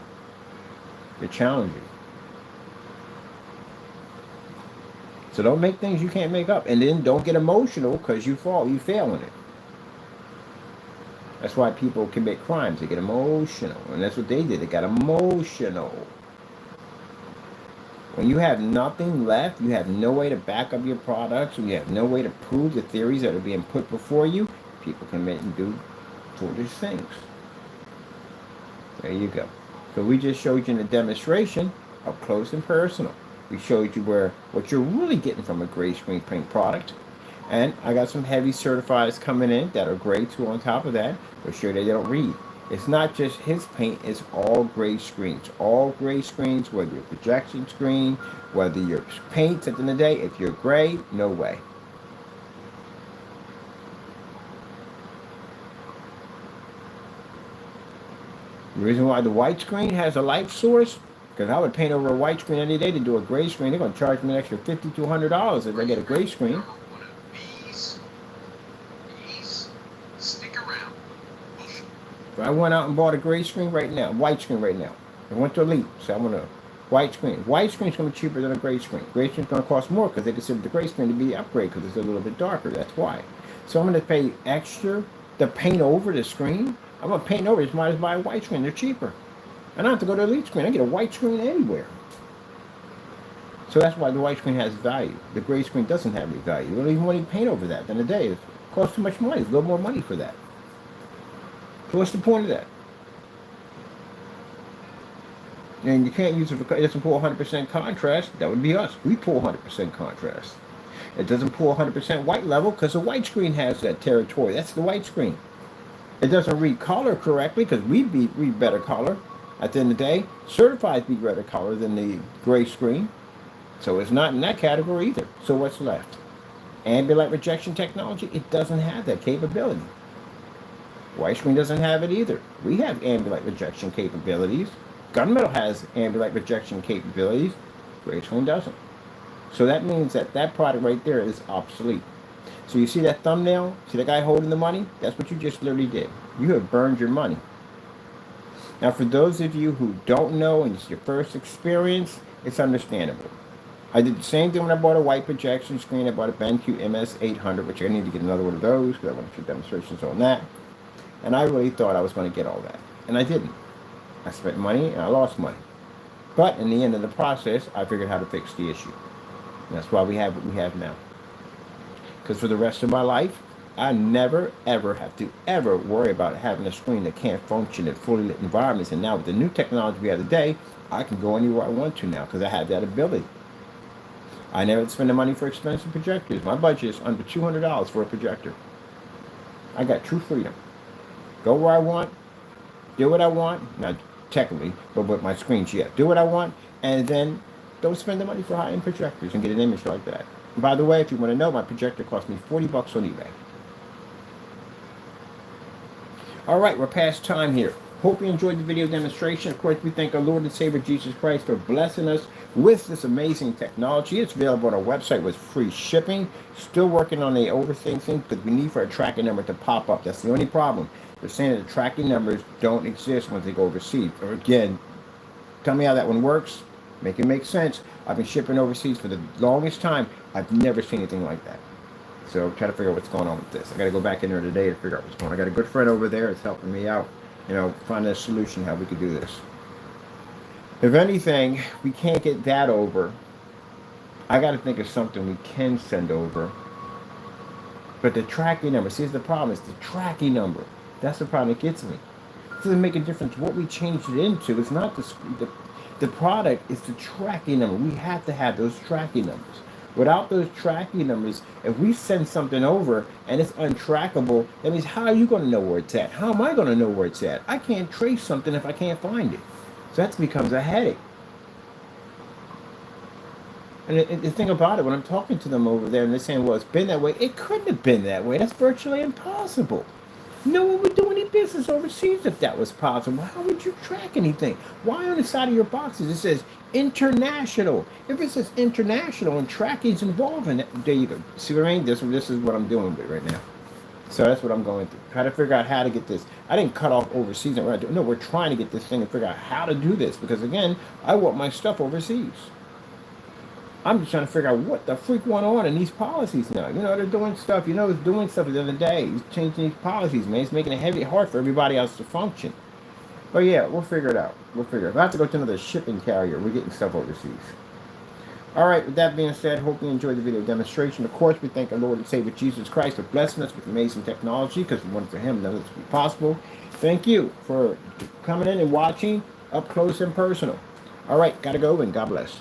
to challenge you. So don't make things you can't make up. And then don't get emotional because you fail in it. That's why people commit crimes. They get emotional. And that's what they did. They got emotional. When you have nothing left, you have no way to back up your products, and you have no way to prove the theories that are being put before you, people commit and do foolish things. There you go. So we just showed you in a demonstration up close and personal. We showed you what you're really getting from a gray screen paint product. And I got some heavy certifieds coming in that are gray too on top of that. We're sure they don't read. It's not just his paint, it's all gray screens. All gray screens, whether you're a projection screen, whether you're paints at the end of the day, if you're gray, no way. The reason why the white screen has a light source, because I would paint over a white screen any day to do a gray screen. They're going to charge me an extra $50 to $100 if I get a gray screen. If I went out and bought a gray screen right now, white screen right now, I went to Elite, so I want a white screen. White screen is going to be cheaper than a gray screen. Gray screen is going to cost more because they consider the gray screen to be the upgrade because it's a little bit darker. That's why. So I'm going to pay extra to paint over the screen. I'm going to paint over it. Might as well buy a white screen. They're cheaper. I don't have to go to Elite screen. I get a white screen anywhere. So that's why the white screen has value. The gray screen doesn't have any value. You don't even want to paint over that. Then a day it costs too much money. It's a little more money for that. So what's the point of that? And you can't use it because it doesn't pull 100% contrast. That would be us. We pull 100% contrast. It doesn't pull 100% white level because the white screen has that territory. That's the white screen. It doesn't read color correctly because we read better color. At the end of the day, certified read better color than the gray screen. So it's not in that category either. So what's left? Ambient light rejection technology, it doesn't have that capability. White screen doesn't have it either. We have ambient rejection capabilities. Gunmetal has ambient rejection capabilities. Gray screen doesn't. So that means that that product right there is obsolete. So you see that thumbnail? See the guy holding the money? That's what you just literally did. You have burned your money. Now for those of you who don't know and it's your first experience, it's understandable. I did the same thing when I bought a white projection screen. I bought a BenQ MS800, which I need to get another one of those because I want to do demonstrations on that. And I really thought I was going to get all that. And I didn't. I spent money and I lost money. But in the end of the process, I figured how to fix the issue. And that's why we have what we have now. Because for the rest of my life, I never, ever have to ever worry about having a screen that can't function in fully lit environments. And now with the new technology we have today, I can go anywhere I want to now because I have that ability. I never spend the money for expensive projectors. My budget is under $200 for a projector. I got true freedom. Go where I want, do what I want, not technically, but with my screens, yeah. Do what I want, and then don't spend the money for high-end projectors and get an image like that. And by the way, if you want to know, my projector cost me $40 on eBay. All right, we're past time here. Hope you enjoyed the video demonstration. Of course, we thank our Lord and Savior Jesus Christ for blessing us with this amazing technology. It's available on our website with free shipping. Still working on the overthink thing because we need for a tracking number to pop up. That's the only problem. They're saying that the tracking numbers don't exist once they go overseas. Or again, tell me how that one works. Make it make sense. I've been shipping overseas for the longest time. I've never seen anything like that. So try to figure out what's going on with this. I got to go back in there today to figure out what's going on. I got a good friend over there that's helping me out. You know, find a solution how we could do this. If anything, we can't get that over. I got to think of something we can send over. But the tracking number, see, the problem is the tracking number. That's the problem that gets me. It doesn't make a difference what we change it into. It's not the product, it's the tracking number. We have to have those tracking numbers. Without those tracking numbers, if we send something over and it's untrackable, that means how are you going to know where it's at? How am I going to know where it's at? I can't trace something if I can't find it. So that becomes a headache. And the thing about it, when I'm talking to them over there and they're saying, well, it's been that way, it couldn't have been that way. That's virtually impossible. No one would do any business overseas if that was possible. How would you track anything? Why on the side of your boxes it says international? If it says international and tracking's involved in it, there you go. See what I mean? This is what I'm doing with right now. So that's what I'm going through. Try to figure out how to get this. I didn't cut off overseas. No, we're trying to get this thing and figure out how to do this. Because again, I want my stuff overseas. I'm just trying to figure out what the freak went on in these policies now. You know, they're doing stuff. You know, it's doing stuff the other day. He's changing these policies, man. It's making it hard for everybody else to function. But yeah, we'll figure it out. We'll figure it out. I have to go to another shipping carrier. We're getting stuff overseas. All right, with that being said, hope you enjoyed the video demonstration. Of course, we thank our Lord and Savior Jesus Christ for blessing us with amazing technology because we wanted for Him none of this to be possible. Thank you for coming in and watching up close and personal. All right, gotta go and God bless.